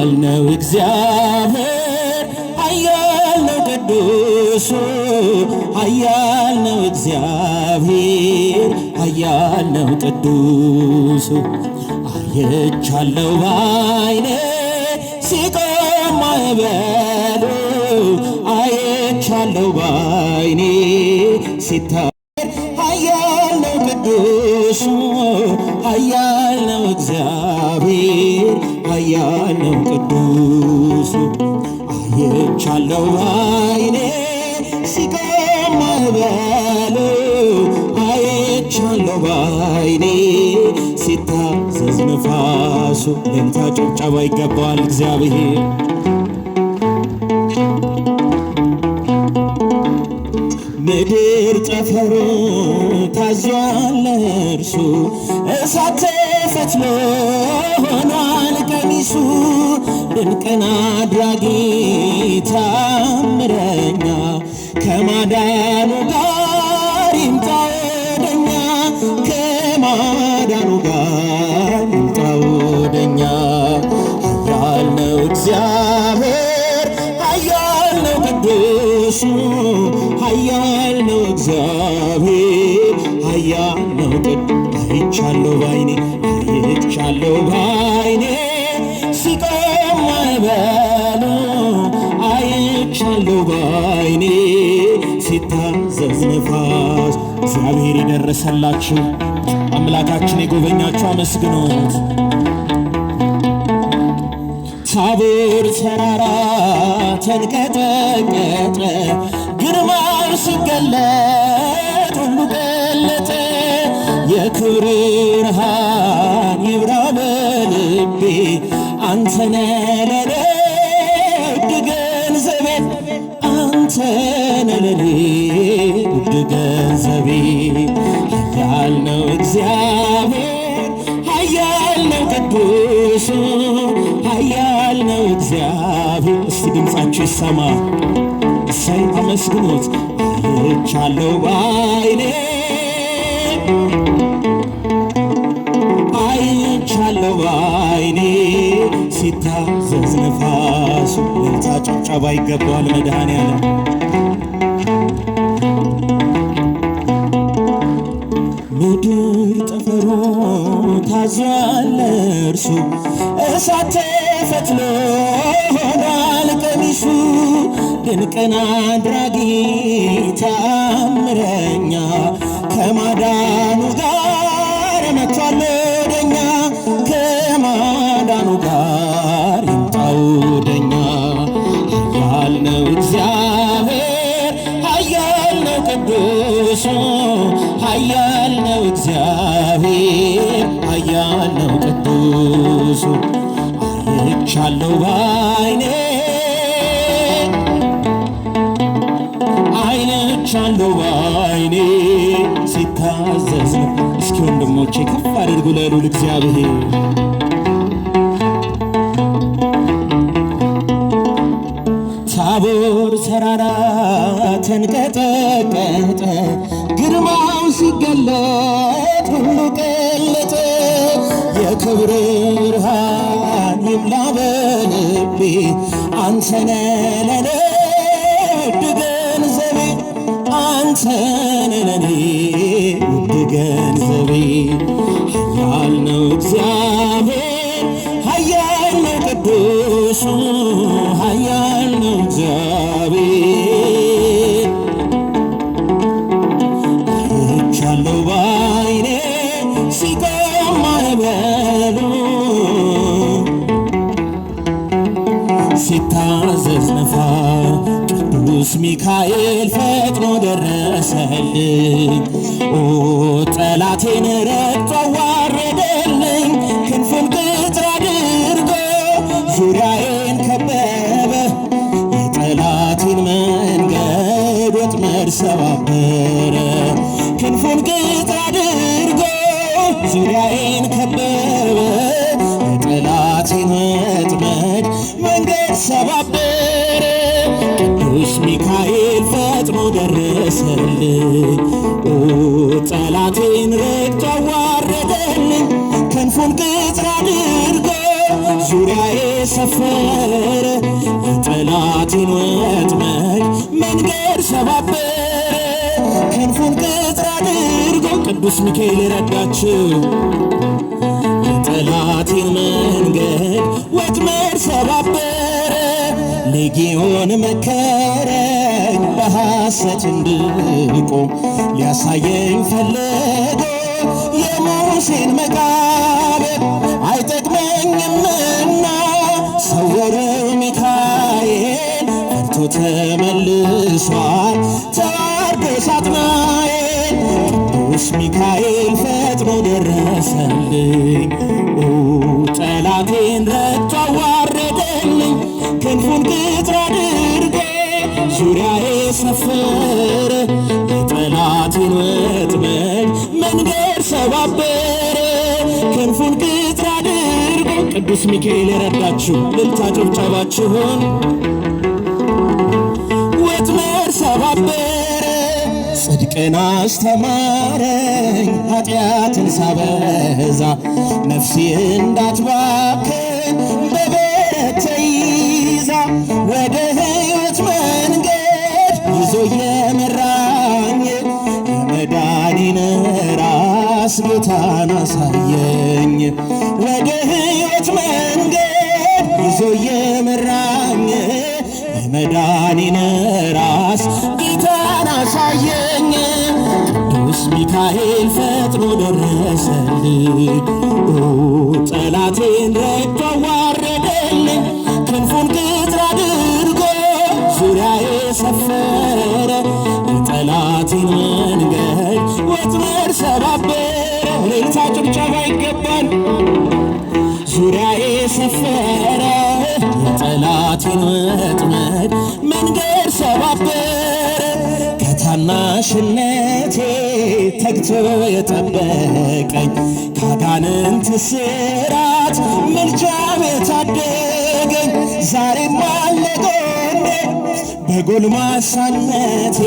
ኃያል ነው እግዚአብሔር ኃያል ነው ቅዱሱ ኃያል ነው እግዚአብሔር ኃያል ነው ቅዱሱ አይቻለው ባይኔ ሲቆም ማዕበሉ አይቻለው ባይኔ ኃያል ነው ቅዱሱ ኃያል ነው እግዚአብሔር ኃያል ነው ቅዱሱ አይቻለው ባይኔ ሲቆም ማዕበሉ አይቻለው ባይኔ ሲታዘዝ ነፋሱ። ለጌታ ጭብጨባ ይገባዋል እግዚአብሔር። ምድር ጠፈሩ ታዟል ለእርሱ እሳት ፈትሎ ሆኗል ቀሚሱ ድንቅን አድራጊ ታምረኛ ከማዳኑ ጋር ይምጣ ወደኛ ከማዳኑ ጋር ይምጣ ወደኛ ኃያል ነው እግዚአብሔር ኃያል ነው ቅዱሱ ኃያል ነው እግዚአብሔር ኃያል ነው አይቻለው ባይኔ አይቻለው ባይኔ ሲቆም ማዕበሉ አይቻለው ባይኔ ሲታዘዝ ነፋስ። እግዚአብሔር የደረሰላችሁ አምላካችን የጎበኛችሁ አመስግኑት። ታቦር ተራራ ተንቀጠቀጠ ግርማው ሲገለጥ ሁሉ ቀለጠ የክብር ብርሃን ይብራ በልቤ አንተነ ለኔ ውድ ገንዘቤ አንተነ ለኔ ውድ ገንዘቤ ኃያል ነው እግዚአብሔር ኃያል ነው ቅዱሱ ኃያል ነው እግዚአብሔር። እስቲ ድምፃችሁ ይሰማ እሰይ አመስግኑት። አይቻለው ባይኔ አይቻለው ባይኔ ሲታዘዝ ነፋሱ። ለጌታ ጭብጨባ ይገባዋል መድኃኔዓለም። ምድር ጠፈሩ ታዟል ለእርሱ እሳት ፈትሎ ሆኗል ቀሚሱ ድንቅን አድራጊ ታምረኛ ከማዳኑ ጋር መጥቷል ወደኛ ከማዳኑ ጋር ይምጣ ወደኛ ኃያል ነው እግዚአብሔር ኃያል ነው ቅዱሱ ኃያል ነው እግዚአብሔር ኃያል ነው ቅዱሱ አይቻለው ባይኔ አይቻለው ባይኔ ሲታዘዝ። እስኪ ወንድሞቼ ከፍ አድርጉ ለልዑል እግዚአብሔር። ታቦር ተራራ ተንቀጠቀጠ ግርማው ሲገለጥ ሁሉ ቀለጠ የክብር ብርሃን ይምላ በልቤ አንተነ ለኔ ውድ ገንዘቤ አንተነ ለኔ ውድ ገንዘቤ ኃያል ነው እግዚአብሔር ኃያል ነው ቅዱሱ ኃያል ነው እግዚአብሔር አይቻለው ባይኔ ሲቆም ማዕበሉ ሲታዘዝ ነፋስ ቅዱስ ሚካኤል ፈጥኖ ደረሰልኝ ጠላቴን ረግጦ አዋረደልኝ ክንፉን ቅጥር አድርጎ ዙሪያዬን ከበበ የጠላቴን መንገድ ወጥመድ ሰባበረ ክንፉን ቅጥር አድርጎ ዙሪያዬን ከበበ የጠላቴን ወጥመድ መንገድ ሰባበረ ቅዱስ ሚካኤል ፈጥኖ ደረሰልኝ ጠላቴን ረግጦ አዋረደልኝ ክንፉን ቅጥር አድርጎ ዙሪያ ዙሪያዬ ሰፈረ የጠላቴን ወጥመድ መንገድ ሰባበረ ክንፉን ቅጥር አድርጎ ቅዱስ ሚካኤል ረዳችው የጠላቴን መንገድ ወጥመድ ሰባበረ ሌጊዮን መከረኝ በሐሰት እንድቆም ሊያሳየኝ ፈለገ የሙሴን መቃብር አይጠቅመኝምና ሰወረው ሚካኤል ፈርቶ ተመልሷል ተዋርዶ ሳጥናኤል ቅዱስ ሚካኤል ፈጥኖ ደረሰልኝ ጠላቴን ረቶ አዋረደልኝ ክንፉን ቅጥር አድርጎ ዙሪያዬ ሰፈረ የጠላቴን ወጥመድ መንገድ ሰባበረ ክንፉን ቅጥር አድርጎ ቅዱስ ሚካኤል የረዳችሁ እልልታ ጭብጨባችሁን ወጥመድ ሰባበረ ጽድቅን አስተማረኝ ኃጢአትን ሳበዛ ነፍሴ እንዳትባክን በበረት ተይዛ ወደ ሕይወት መንገድ ይዞ የመራኝ የመዳኔን ራስ ጌታን አሳየኝ ወደ ሕይወት መንገድ ይዞ የመራኝ የመዳኔን ራስ ጌታን አሳየኝ ቅዱስ ሚካኤል ፈጥኖ ደረሰልኝ ጠላቴን ረቶ አዋረደልኝ ክንፉን ቅጥር አድርጎ ዙሪያዬ ሰፈረ የጠላቴን መንገድ ወጥመድ ሰባበረ እልልታ ጭብጨባ ይገባል ዙሪያዬ ሰፈረ የጠላቴን ወጥመድ መንገድ ሰባበረ ከታናሽነቴ ተግቶ የጠበቀኝ ካጋንንት ስራት ምልጃው የታደገኝ ዛሬም አለ ጎኔ በጎልማሳነቴ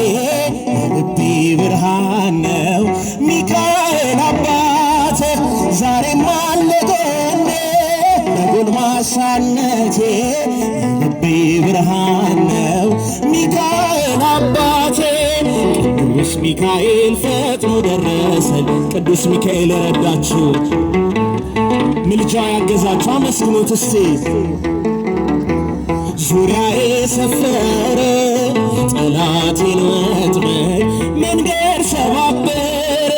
የልቤ ብርሃን ነው ሚካኤል አባቴ ዛሬም አለ ጎኔ በጎልማሳነቴ የልቤ ብርሃን ነው ሚካኤል አባቴ ቅዱስ ሚካኤል ፈጥኖ ደረሰል ቅዱስ ሚካኤል ረዳችሁ ምልጃ ያገዛችሁ አመስግኑት እስቲ ዙሪያዬ ሰፈረ የጠላቴን ወጥመድ መንገድ ሰባበረ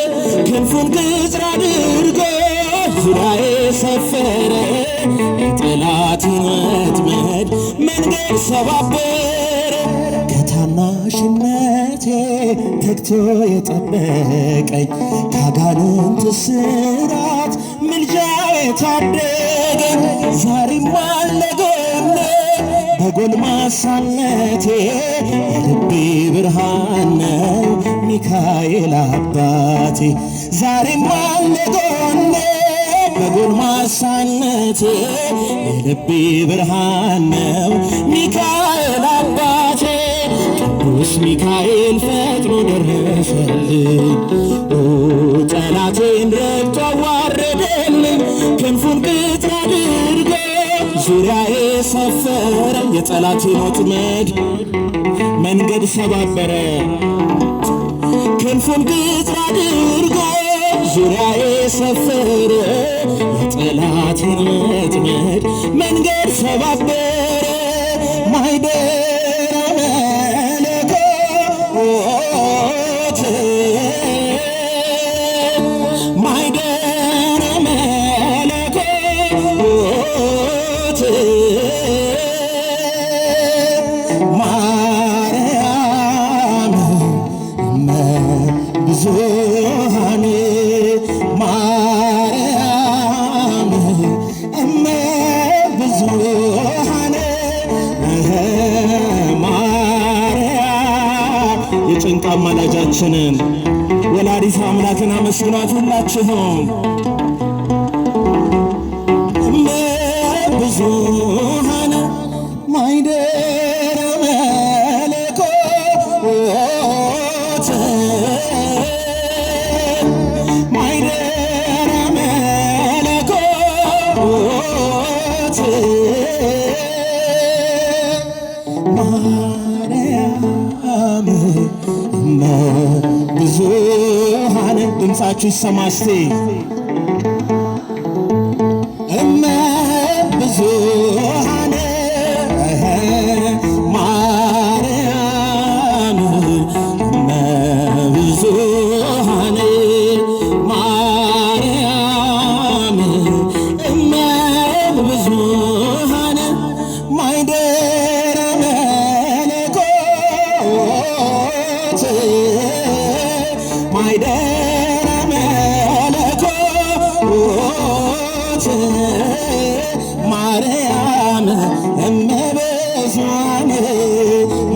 ክንፉን ቅጥር አድርጎ ዙሪያዬ ሰፈረ የጠላቴን ወጥመድ መንገድ ሰባበረ ከታናሽነቴ ተግቶ የጠበቀኝ ካጋንንት ስራት ምልጃው የታደገኝ ዛሬም አለ ጎኔ በጎልማሳነቴ የልቤ ብርሃን ነው ሚካኤል አባቴ ዛሬም አለ ጎኔ በጎልማሳነቴ የልቤ ብርሃን ነው ሚካኤል አባቴ ቅዱስ ሚካኤል ፈጥኖ ደረሰልኝ ጠላቴን ረግጦ አዋረደልኝ ክንፉን ቅጥር አድርጎ ዙሪያዬ ሰፈረ የጠላቴን ወጥመድ መንገድ ሰባበረ ክንፉን ቅጥር አድርጎ ዙሪያዬ ሰፈረ የጠላቴን ወጥመድ መንገድ ሰባበረ ማይደረ መለኮት ማይደረ መለኮት ማርያም ብዙኃን ማርያም እመ ብዙኃን ማርያም የጭንቅ አማላጃችንን ወላዲተ አምላክን አመስግኗት ሁላችሁም እመ ብዙኃን ማይደረ መለኮት ማይደረ መለኮት ማርያም እመ ብዙኃን ድምፃችሁ ይሰማ እስቲ እመ ብዙኃን ማርያም እመ ብዙኃን ማርያም እመ ብዙኃን ማይደረ መለኮት ማይደረ መለኮት ማርያም እመ ብዙኃን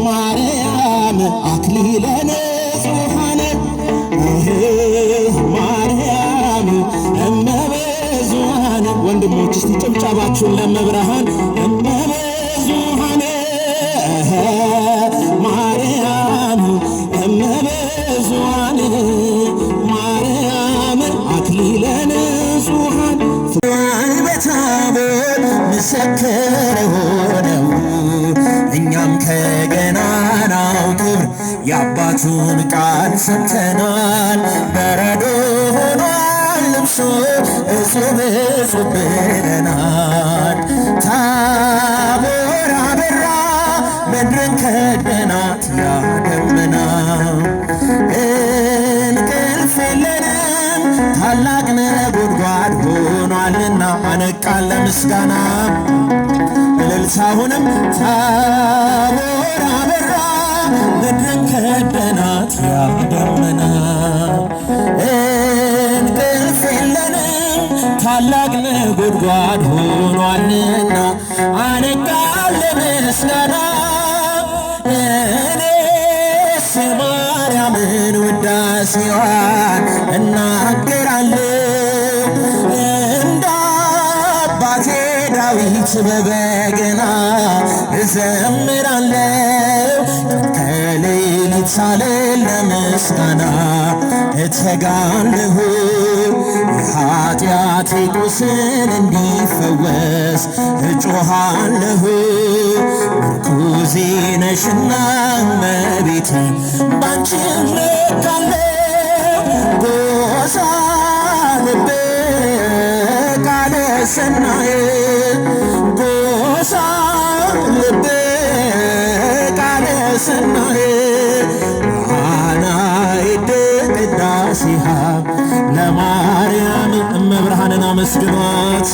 ማርያም አክሊለ ንጹሐን ማርያም እመ ብዙኃን ወንድሞች እስቲ ጭብጨባችሁን ለመብርሃን እመ ብዙኃን ማርያም እመ ብዙኃን ማርያም አክሊለ ንጹሐን በታቦት ምስክር ሆነው እኛም ከገናናው ክብር የአባቱን ቃል ሰምተናል። በረዶ ሆኗል ልብሱ እጹብ እጹብ ብለናል። ታቦር አበራ ምድርን ከደናት ያ ደመና እንቅልፍ የለንም ታላቅ ነጎድጓድ ሆኗልና አነቃን ለምስጋና እልልታሁንም ታቦር አበራ ምድርን ከደናት ያ ደመና እንቅልፍ የለንም ታላቅ ነጎድጓድ ሆኗልና አነቃን ለምስጋና እኔስ ማርያምን ውዳሴዋን እናገራለሁ እንደ አባቴ ዳዊት በበገና እዘምራለሁ ከሌሊት ሳልል ለምስጋና እተጋለሁ የኃጢአቴ ቁስል እንዲፈወስ እጮኻለሁ ምርኩዜ ነሽና እመቤቴ ባንቺ እመካለሁ ጎሳ ልቤ ቃለ ሰናየ ጎሳ ልቤ ቃለ ሰናየ አናይድ ቅዳሴሃ ለማርያም እመብርሃንን አመስግኗት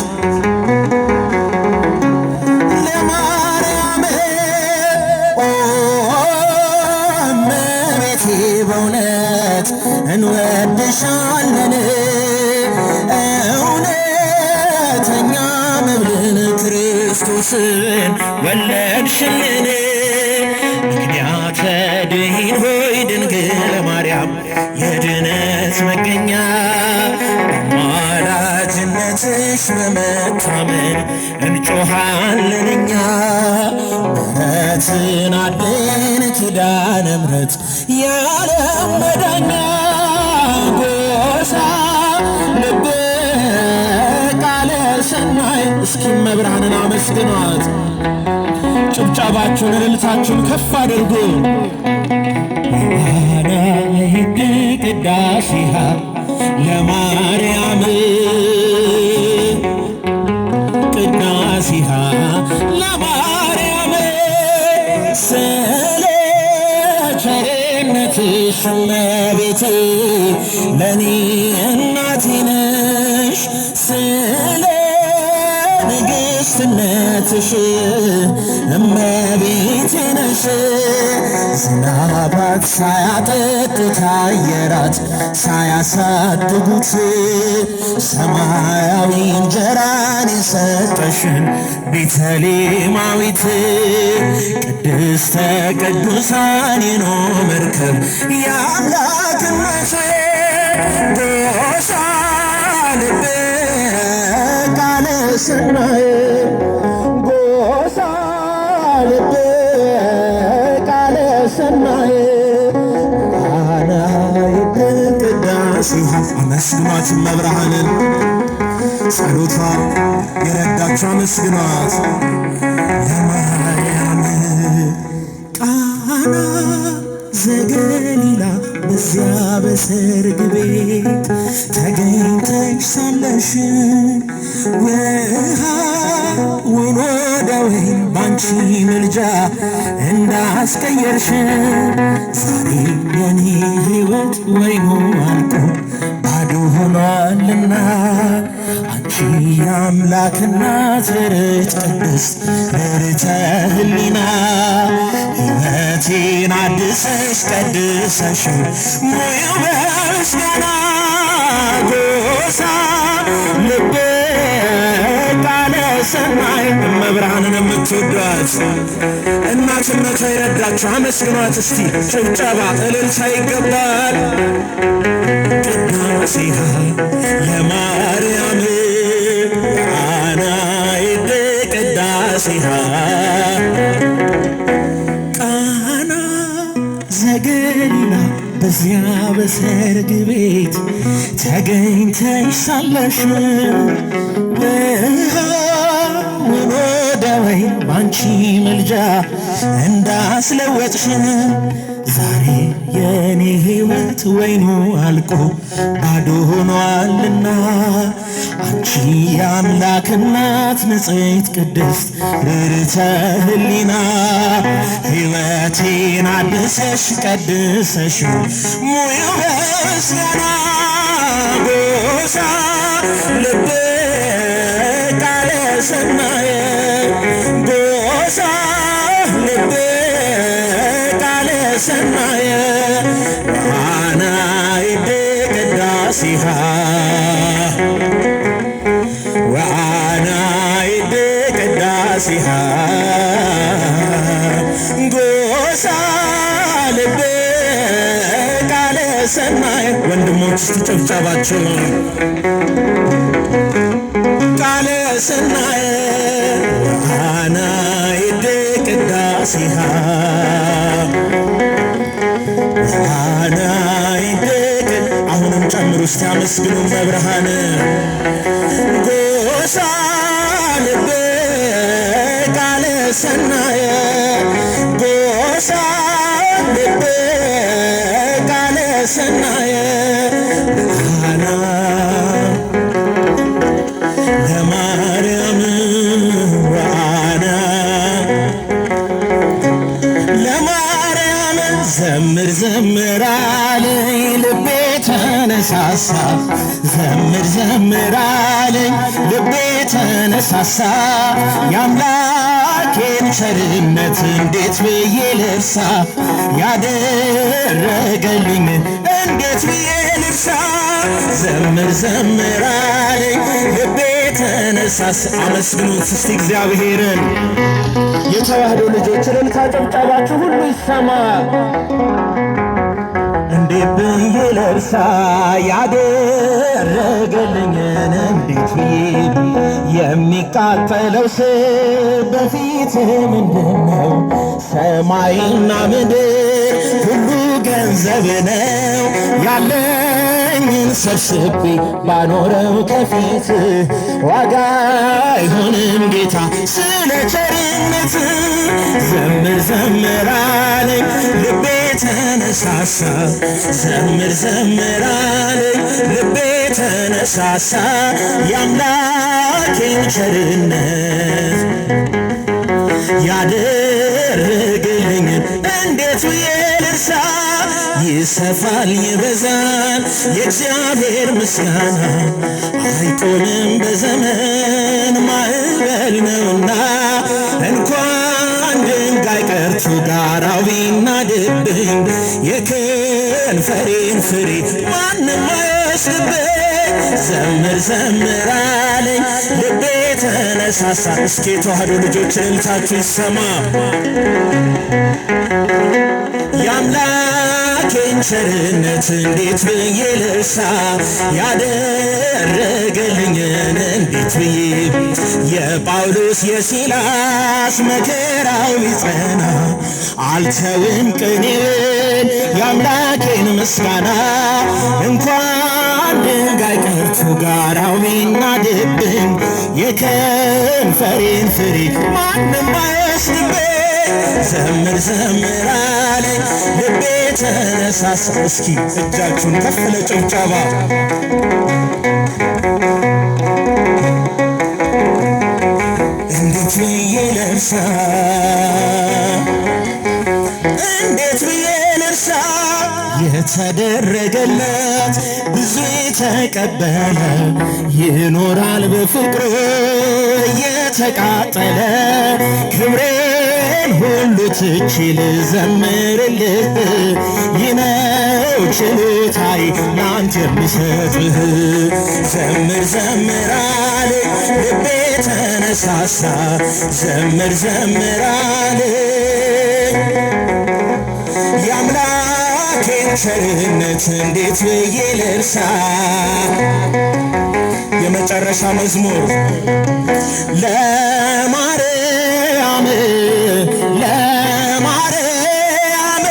ለማርያም እመቤቴ በእውነት እንወድሻለን እውነተኛ መብልን ክርስቶስን ወለድሽልን ምክንያተ ድኂን ሆይ ድንግል ማርያም የድነት መገኛ በአማላጅነትሽ በመታመን እንጮኻለን እኛ ምሕረትን አድን ኪዳነ ምሕረት የዓለም መዳኛ ጎሳ ልቤ ቃለ ሰናይ እስኪ እመብርሃንን አመስግኗት ጭብጨባችሁን እልልታችሁን ከፍ አድርጉ አናይድ ቅዳሴሃ ለማርያም ቅዳሴሃ ለማርያም ስለ ቸርነትሽ እመቤቴ ለኔ እናቴ ነሽ ስለ ንግሥትነትሽ እመቤቴ ነሽ ዝናባት ሳያጠጡት አየራት ሳያሳድጉት ሰማያዊ እንጀራን የሰጠሽን ቤተልሔማዊት ቅድስተ ቅዱሳን የኖ መርከብ የአምላክ እናት ጎሳ ልቤ ቃለ ሰናየ ጎሳ ልቤ ቃለ ሰናየ አናይድ ቅዳሴሃ አመስግኗት እመብርሃንን ጸሎቷ የረዳችሁ አመስግኗት። ለማርያም ቃና ዘገሊላ በዚያ በሰርግ ቤት ተገኝተሽ ሳለሽ ውሃውን ወደ ወይን ባንቺ ምልጃ እንዳስቀየርሽ ዛሬ የኔ ሕይወት ወይኑ አልቆ ባዶ ሆኗልና አንቺ የአምላክ እናት ርት ቅድስት ርተ ሕሊና ሕይወቴን አድሰሽ ቀድሰሽ ሙያው በምስጋና ጎሳ ልቤ ቃለ ሰናይ እመብርሃንን የምትወዷት እናትነቷ የረዳችሁ አመስግኗት እስቲ። ጭብጨባ እልልታ ይገባል። ቅዳሴሃ ለማርያም ቃናይት ቅዳሴሃ ቃና ዘገሊላ በዚያ በሰርግ ቤት ተገኝተሽ ሳለሽ ውሃውን ወደ ወይን ባንቺ ምልጃ እንዳስለወጥሽ ዛሬ የኔ ሕይወት ወይኑ አልቆ ባዶ ሆኗልና አንቺ የአምላክ እናት ንጽሕት ቅድስት ርተ ሕሊና ሕይወቴን አድሰሽ ቀድሰሽ ሙያው በምስጋና ጎሳ ልቤ ቃለ ሰናየ ጎሳ ልቤ ቃለ ሰናየ ወአናይት ቅዳሴሃ ወአናይት ቅዳሴሃ ጎሳ ልቤ ቃለ ሰናየ ወንድሞች ስትጨብጨባቸው ቃለ ሰናየ ወአናይት ቅዳሴሃ ወአናይት አሁንም ጨምሩ እስቲ አመስግኑ መብርሃን ጎሳ ልቤ ቃለ ሰናየ ጎሳ ልቤ ቃለ ሰናየ ቃና ለማርያም ወአና ለማርያም ዘምር ዘምር አለኝ ልቤ ተነሳሳ ዘምር ዘምር አለኝ ልቤ ተነሳሳ የአምላኬን ቸርነት እንዴት ብዬ ልርሳ ያደረገልኝ እንዴት ብዬ ልርሳ ዘምር ዘምር አለኝ ልቤ ተነሳሳ። አመስግኑት እስቲ እግዚአብሔርን። የተዋህዶ ልጆች እልልታ ጭብጨባችሁ ሁሉ ይሰማ። እንዴት ብዬ ልርሳ ያደረገልኝን እንዴት ብዬ የሚቃጠለው ስብ በፊት ምንድነው? ሰማይና ምድር ሁሉ ገንዘብ ነው ያለኝን ሰብስቤ ባኖረው ከፊት ዋጋ አይሆንም ጌታ ስለ ቸርነት ዘምር ዘምር አለኝ ልቤ ተነሳሳ ዘምር ዘምር አለኝ ልቤ ተነሳሳ የአምላኬን ቸርነት ያደረገልኝን እንዴት ብዬ ልርሳ ይሰፋል ይበዛል የእግዚአብሔር ምስጋና አይቆምም በዘመን ማዕበል ነውና እንኳን ድንጋይ ቀርቶ ጋራው ቢናድብኝ የከንፈሬን ፍሬ ማንም አይወስድብኝ ዘምር ዘምር አለኝ ልቤ ተነሳሳ። እስኪ የተዋህዶ ልጆች እልልታችሁ ይሰማ። የአምላኬን ቸርነት እንዴት ብዬ ልርሳ ያደረገልኝን እንዴት ብዬ የጳውሎስ የሲላስ መከራው ቢጸና አልተውም ቅኔን የአምላኬን ምስጋና እንኳን ድንጋይ ቀርቶ ጋራው ቢናድብኝ የከንፈሬን ፍሬ ማንም አይወስድብኝ። ዘምር ዘምር አለኝ ልቤ ተነሳሳ። እስኪ እጃችሁን ከፍ ለጭብጨባ እንዴት ብዬ ልርሳ እንዴት ብዬ ልርሳ የተደረገለት ብዙ የተቀበለ ይኖራል በፍቅሩ እየተቃጠለ ክብሬን ሁሉ ትቼ ልዘምርልህ ይነው ችሎታዬ ላንተ የምሰጥህ። ዘምር ዘምር አለኝ ልቤ ተነሳሳ ዘምር ዘምር አለኝ የአምላኬን ቸርነት እንዴት ብዬ ልርሳ። የመጨረሻ መዝሙር ለማርያም ለማርያም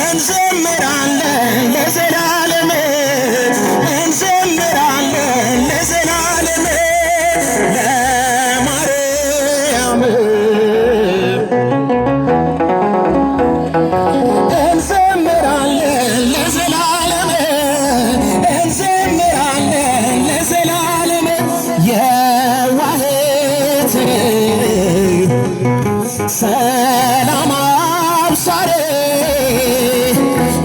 እንዘምራለን ለዘላለም እንዘምራለን ለዘላለም ለማርያም እንዘምራለን ለዘላለም እንዘምራለን ለዘላለም የዋህት ሰላም አብሳሬ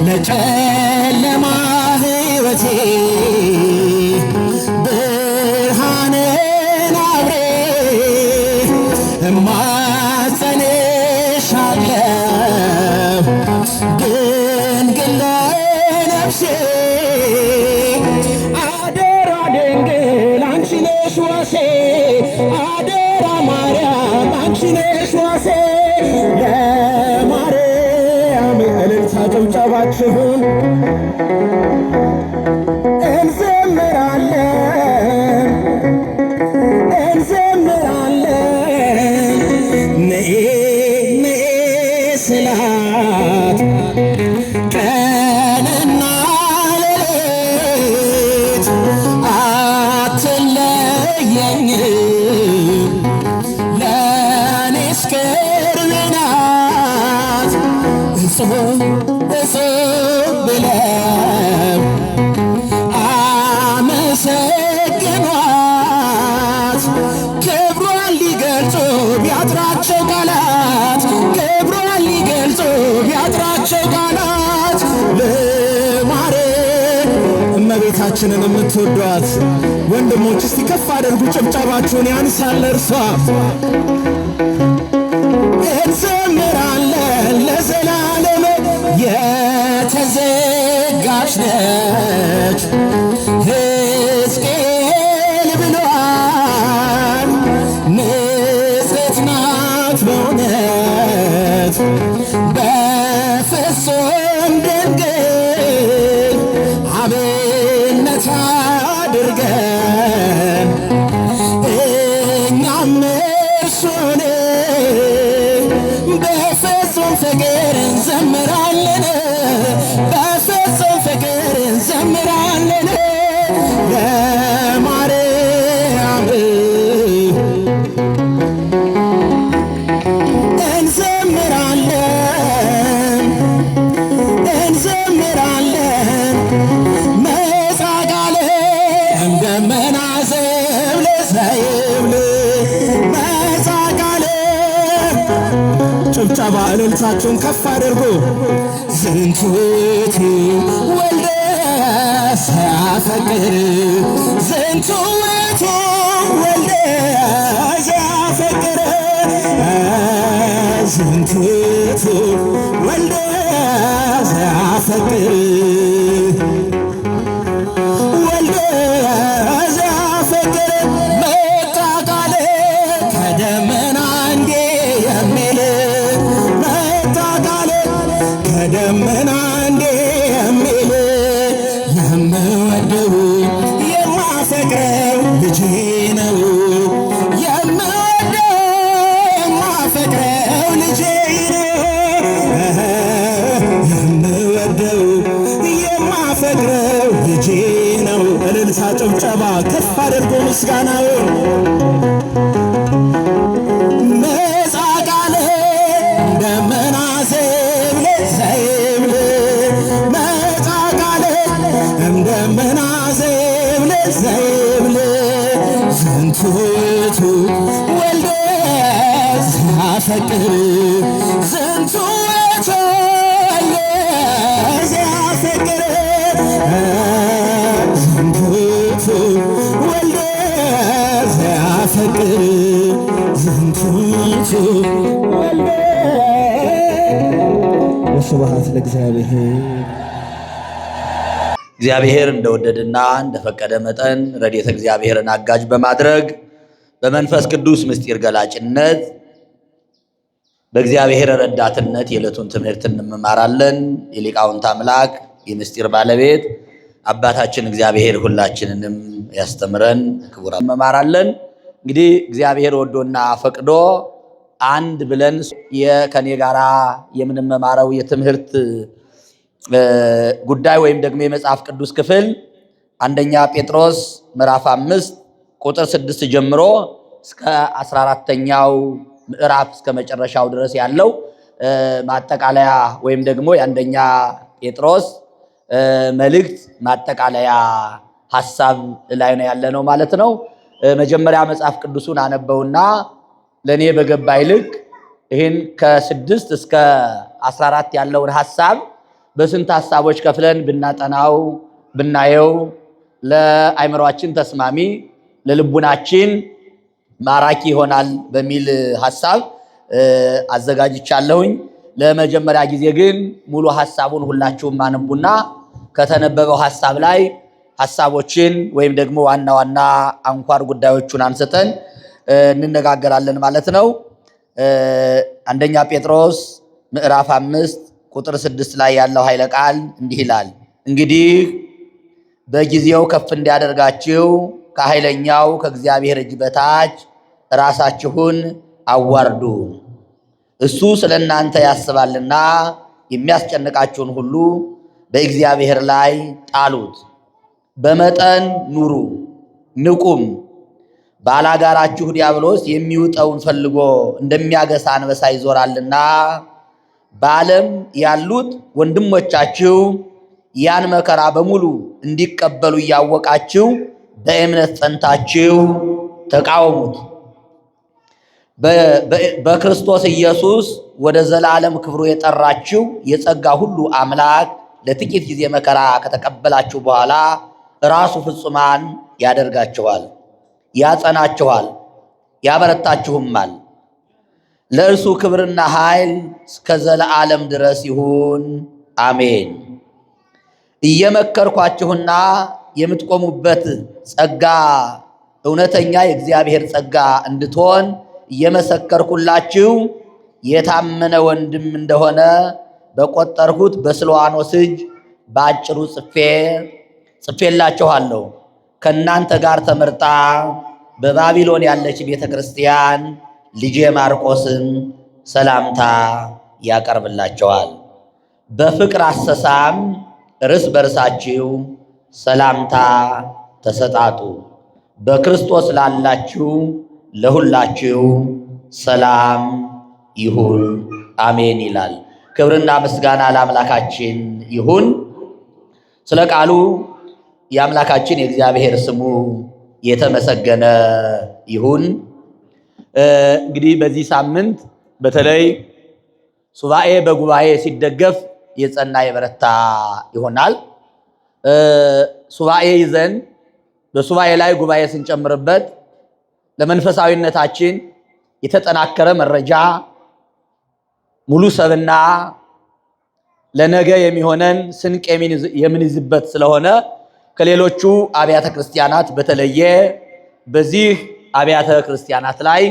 ለጨለማ ሕይወቴ ብርሃንን አብሬ እማጸንሻለሁ ድንግል ለነፍሴ አደራ ድንግል አንቺ ነሽ ዋሴ አደራ ማርያም አንቺ ነሽ ዋሴ ለማርያም እልልታ ጭብጨባችሁን እንዘምራለን እንዘምራለን ነኤ ነኤ ስላት ቀንና ሌሊት አትለየኝም ለእኔስ ቅርቤ ናት እጹብ እጹብ ብለው አመሰግኗት ክብሯን ሊገልጹ ቢያጥራቸው ቃላት ክብሯን ሊገልጹ ቢያጥራቸው ቃላት ለማርያም እመቤታችንን የምትወዷት ወንድሞች እስቲ ከፍ አድርጉ ጭብጨባችሁን ያንሳል እርሷ እንዘምራለን ለዘላለም የተዘጋች ነች ሕዝቅኤል ብሏል ንጽሕት ናት በእውነት በፍጹም ድንግል አብነት አድርገን እኛም እርሱን በፍጹም ፍቅር እንዘምራለን በፍጹም ፍቅር እንዘምራለን ለማርያም እንዘምራለን እንዘምራለን መጻጋለ እንደመና ዘብል ዘይብል መጻጋለ ጭብጨባ እልልታችሁን ከፍ አድርጉ ዝንቱ ውእቱ ወልደ ዘያፈቅር ዝንቱ ውእቱ ወልደ ዘያፈቅር ዝንቱ ውእቱ ወልደ ዘያፈቅር ወልደ ዘያፈቅር መጣ ቃል ከደመና እንዴ የሚል መጣ ቃል ከደመና እንዴ ምስጋናውን መጻቃለ ደመና ዘይብለ ዘይብለ መጻቃለ ደመና ዘይብለ ዘይብለ ዝንቱ ውእቱ ወልደ ዘያፈቅር ዝንቱ ውእቱ ወልደ ዘያፈቅር ዝንቱ ውእቱ ወልደ ዘያፈቅር ዝንቱ ውእቱ ወልደ። ወስብሐት ለእግዚአብሔር። እግዚአብሔር እንደወደደና እንደፈቀደ መጠን ረድኤተ እግዚአብሔርን አጋዥ በማድረግ በመንፈስ ቅዱስ ምስጢር ገላጭነት በእግዚአብሔር ረዳትነት የዕለቱን ትምህርት እንማራለን። የሊቃውንት አምላክ የምስጢር ባለቤት አባታችን እግዚአብሔር ሁላችንንም ያስተምረን። ክቡራን እንማራለን። እንግዲህ እግዚአብሔር ወዶና ፈቅዶ አንድ ብለን ከኔ ጋራ የምንመማረው የትምህርት ጉዳይ ወይም ደግሞ የመጽሐፍ ቅዱስ ክፍል አንደኛ ጴጥሮስ ምዕራፍ 5 ቁጥር 6 ጀምሮ እስከ 14ኛው ምዕራፍ እስከ መጨረሻው ድረስ ያለው ማጠቃለያ ወይም ደግሞ የአንደኛ ጴጥሮስ መልእክት ማጠቃለያ ሐሳብ ላይ ነው ያለነው ማለት ነው። መጀመሪያ መጽሐፍ ቅዱሱን አነበውና ለኔ በገባይ ልክ ይህን ከ6 እስከ 14 ያለውን ሐሳብ በስንት ሐሳቦች ከፍለን ብናጠናው ብናየው ለአይምሮአችን ተስማሚ ለልቡናችን ማራኪ ይሆናል በሚል ሐሳብ አዘጋጅቻለሁኝ። ለመጀመሪያ ጊዜ ግን ሙሉ ሐሳቡን ሁላችሁም አንቡና ከተነበበው ሐሳብ ላይ ሐሳቦችን ወይም ደግሞ ዋና ዋና አንኳር ጉዳዮቹን አንስተን እንነጋገራለን ማለት ነው። አንደኛ ጴጥሮስ ምዕራፍ 5 ቁጥር 6 ላይ ያለው ኃይለ ቃል እንዲህ ይላል። እንግዲህ በጊዜው ከፍ እንዲያደርጋችሁ ከኃይለኛው ከእግዚአብሔር እጅ በታች ራሳችሁን አዋርዱ። እሱ ስለ እናንተ ያስባልና የሚያስጨንቃችሁን ሁሉ በእግዚአብሔር ላይ ጣሉት። በመጠን ኑሩ ንቁም። ባላጋራችሁ ዲያብሎስ የሚውጠውን ፈልጎ እንደሚያገሳ አንበሳ ይዞራልና በዓለም ያሉት ወንድሞቻችሁ ያን መከራ በሙሉ እንዲቀበሉ እያወቃችሁ በእምነት ጸንታችሁ ተቃወሙት። በክርስቶስ ኢየሱስ ወደ ዘላለም ክብሩ የጠራችሁ የጸጋ ሁሉ አምላክ ለጥቂት ጊዜ መከራ ከተቀበላችሁ በኋላ ራሱ ፍጹማን ያደርጋችኋል፣ ያጸናችኋል፣ ያበረታችሁማል። ለእርሱ ክብርና ኃይል እስከ ዘላለም ድረስ ይሁን አሜን። እየመከርኳችሁና የምትቆሙበት ጸጋ እውነተኛ የእግዚአብሔር ጸጋ እንድትሆን እየመሰከርኩላችሁ የታመነ ወንድም እንደሆነ በቆጠርሁት በስልዋኖስ እጅ በአጭሩ ጽፌላችኋለሁ። ከእናንተ ጋር ተመርጣ በባቢሎን ያለች ቤተ ክርስቲያን ልጄ ማርቆስን ሰላምታ ያቀርብላቸዋል። በፍቅር አሰሳም እርስ በርሳችሁ ሰላምታ ተሰጣጡ። በክርስቶስ ላላችሁ ለሁላችሁ ሰላም ይሁን አሜን ይላል። ክብርና ምስጋና ለአምላካችን ይሁን። ስለ ቃሉ የአምላካችን የእግዚአብሔር ስሙ የተመሰገነ ይሁን። እንግዲህ በዚህ ሳምንት በተለይ ሱባኤ በጉባኤ ሲደገፍ የጸና የበረታ ይሆናል። ሱባኤ ይዘን በሱባኤ ላይ ጉባኤ ስንጨምርበት ለመንፈሳዊነታችን የተጠናከረ መረጃ ሙሉ ሰብና ለነገ የሚሆነን ስንቅ የምንይዝበት ስለሆነ ከሌሎቹ አብያተ ክርስቲያናት በተለየ በዚህ አብያተ ክርስቲያናት ላይ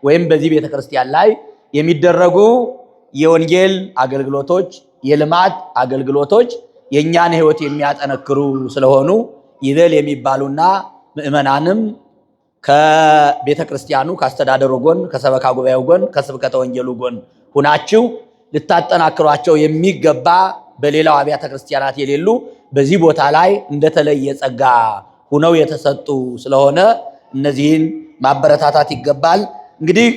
ወይም በዚህ ቤተ ክርስቲያን ላይ የሚደረጉ የወንጌል አገልግሎቶች፣ የልማት አገልግሎቶች የእኛን ሕይወት የሚያጠነክሩ ስለሆኑ ይበል የሚባሉና ምእመናንም ከቤተ ክርስቲያኑ ከአስተዳደሩ ጎን፣ ከሰበካ ጉባኤው ጎን፣ ከስብከተ ወንጌሉ ጎን ሁናችሁ ልታጠናክሯቸው የሚገባ በሌላው አብያተ ክርስቲያናት የሌሉ በዚህ ቦታ ላይ እንደተለየ ጸጋ ሁነው የተሰጡ ስለሆነ እነዚህን ማበረታታት ይገባል። እንግዲህ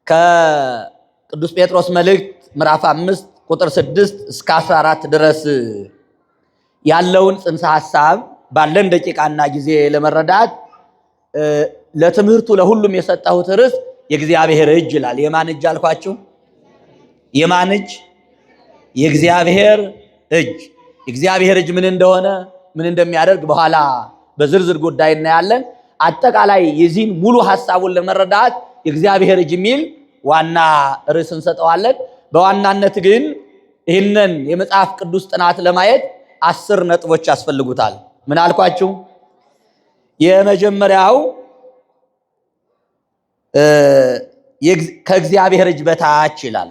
ከቅዱስ ጴጥሮስ መልእክት ምዕራፍ 5 ቁጥር 6 እስከ 14 ድረስ ያለውን ጽንሰ ሐሳብ ባለን ደቂቃና ጊዜ ለመረዳት ለትምህርቱ ለሁሉም የሰጠሁት ርዕስ የእግዚአብሔር እጅ ይላል። የማን እጅ አልኳችሁ? የማን እጅ? የእግዚአብሔር እጅ። የእግዚአብሔር እጅ ምን እንደሆነ ምን እንደሚያደርግ በኋላ በዝርዝር ጉዳይ እናያለን። አጠቃላይ የዚህን ሙሉ ሐሳቡን ለመረዳት የእግዚአብሔር እጅ የሚል ዋና ርዕስ እንሰጠዋለን። በዋናነት ግን ይህንን የመጽሐፍ ቅዱስ ጥናት ለማየት 10 ነጥቦች ያስፈልጉታል። ምን አልኳችሁ? የመጀመሪያው ከእግዚአብሔር እጅ በታች ይላል።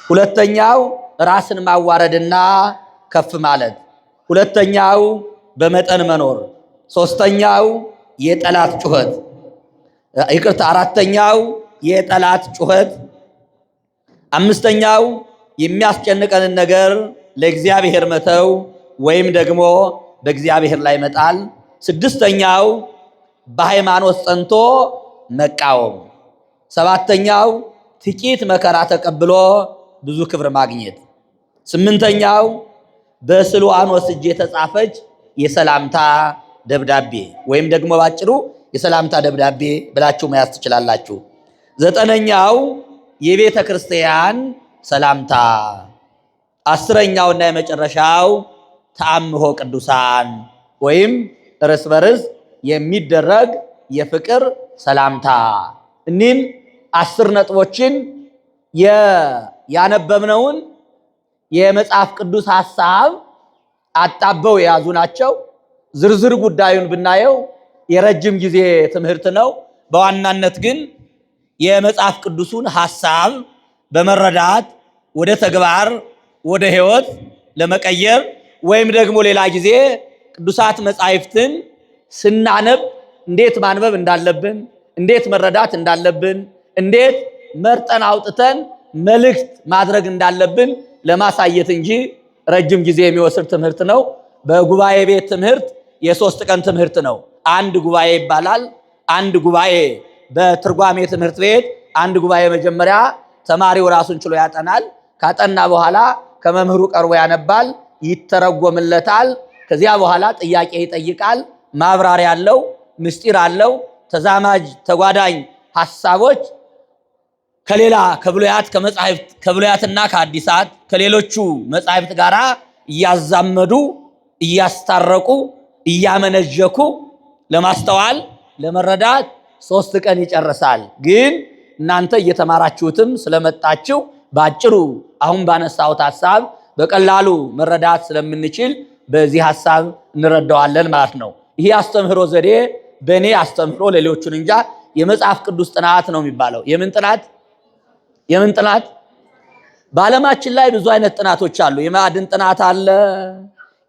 ሁለተኛው ራስን ማዋረድና ከፍ ማለት። ሁለተኛው በመጠን መኖር። ሶስተኛው የጠላት ጩኸት፣ አራተኛው የጠላት ጩኸት። አምስተኛው የሚያስጨንቀንን ነገር ለእግዚአብሔር መተው ወይም ደግሞ በእግዚአብሔር ላይ መጣል። ስድስተኛው በሃይማኖት ጸንቶ መቃወም። ሰባተኛው ጥቂት መከራ ተቀብሎ ብዙ ክብር ማግኘት። ስምንተኛው በስልዋኖስ እጅ የተጻፈች የሰላምታ ደብዳቤ ወይም ደግሞ ባጭሩ የሰላምታ ደብዳቤ ብላችሁ መያዝ ትችላላችሁ። ዘጠነኛው የቤተ ክርስቲያን ሰላምታ። አስረኛውና የመጨረሻው ተአምሆ ቅዱሳን ወይም እርስ በርስ የሚደረግ የፍቅር ሰላምታ። እኒህን 10 ነጥቦችን ያነበብነውን የመጽሐፍ ቅዱስ ሐሳብ አጣበው የያዙ ናቸው። ዝርዝር ጉዳዩን ብናየው የረጅም ጊዜ ትምህርት ነው። በዋናነት ግን የመጽሐፍ ቅዱሱን ሐሳብ በመረዳት ወደ ተግባር ወደ ሕይወት ለመቀየር ወይም ደግሞ ሌላ ጊዜ ቅዱሳት መጻሕፍትን ስናነብ እንዴት ማንበብ እንዳለብን፣ እንዴት መረዳት እንዳለብን፣ እንዴት መርጠን አውጥተን መልእክት ማድረግ እንዳለብን ለማሳየት እንጂ ረጅም ጊዜ የሚወስድ ትምህርት ነው። በጉባኤ ቤት ትምህርት የ3 ቀን ትምህርት ነው። አንድ ጉባኤ ይባላል። አንድ ጉባኤ በትርጓሜ ትምህርት ቤት አንድ ጉባኤ መጀመሪያ ተማሪው ራሱን ችሎ ያጠናል። ካጠና በኋላ ከመምህሩ ቀርቦ ያነባል፣ ይተረጎምለታል። ከዚያ በኋላ ጥያቄ ይጠይቃል። ማብራሪያ አለው፣ ምስጢር አለው። ተዛማጅ ተጓዳኝ ሐሳቦች ከሌላ ከብሉያትና ከአዲሳት ከሌሎቹ መጻሕፍት ጋር እያዛመዱ እያስታረቁ እያመነጀኩ ለማስተዋል ለመረዳት 3 ቀን ይጨርሳል። ግን እናንተ እየተማራችሁትም ስለመጣችሁ ባጭሩ አሁን ባነሳሁት ሐሳብ በቀላሉ መረዳት ስለምንችል በዚህ ሐሳብ እንረዳዋለን ማለት ነው። ይህ አስተምህሮ ዘዴ በእኔ አስተምህሮ ሌሎቹን እንጃ የመጽሐፍ ቅዱስ ጥናት ነው የሚባለው። የምን ጥናት? የምን ጥናት? በዓለማችን ላይ ብዙ አይነት ጥናቶች አሉ። የማዕድን ጥናት አለ፣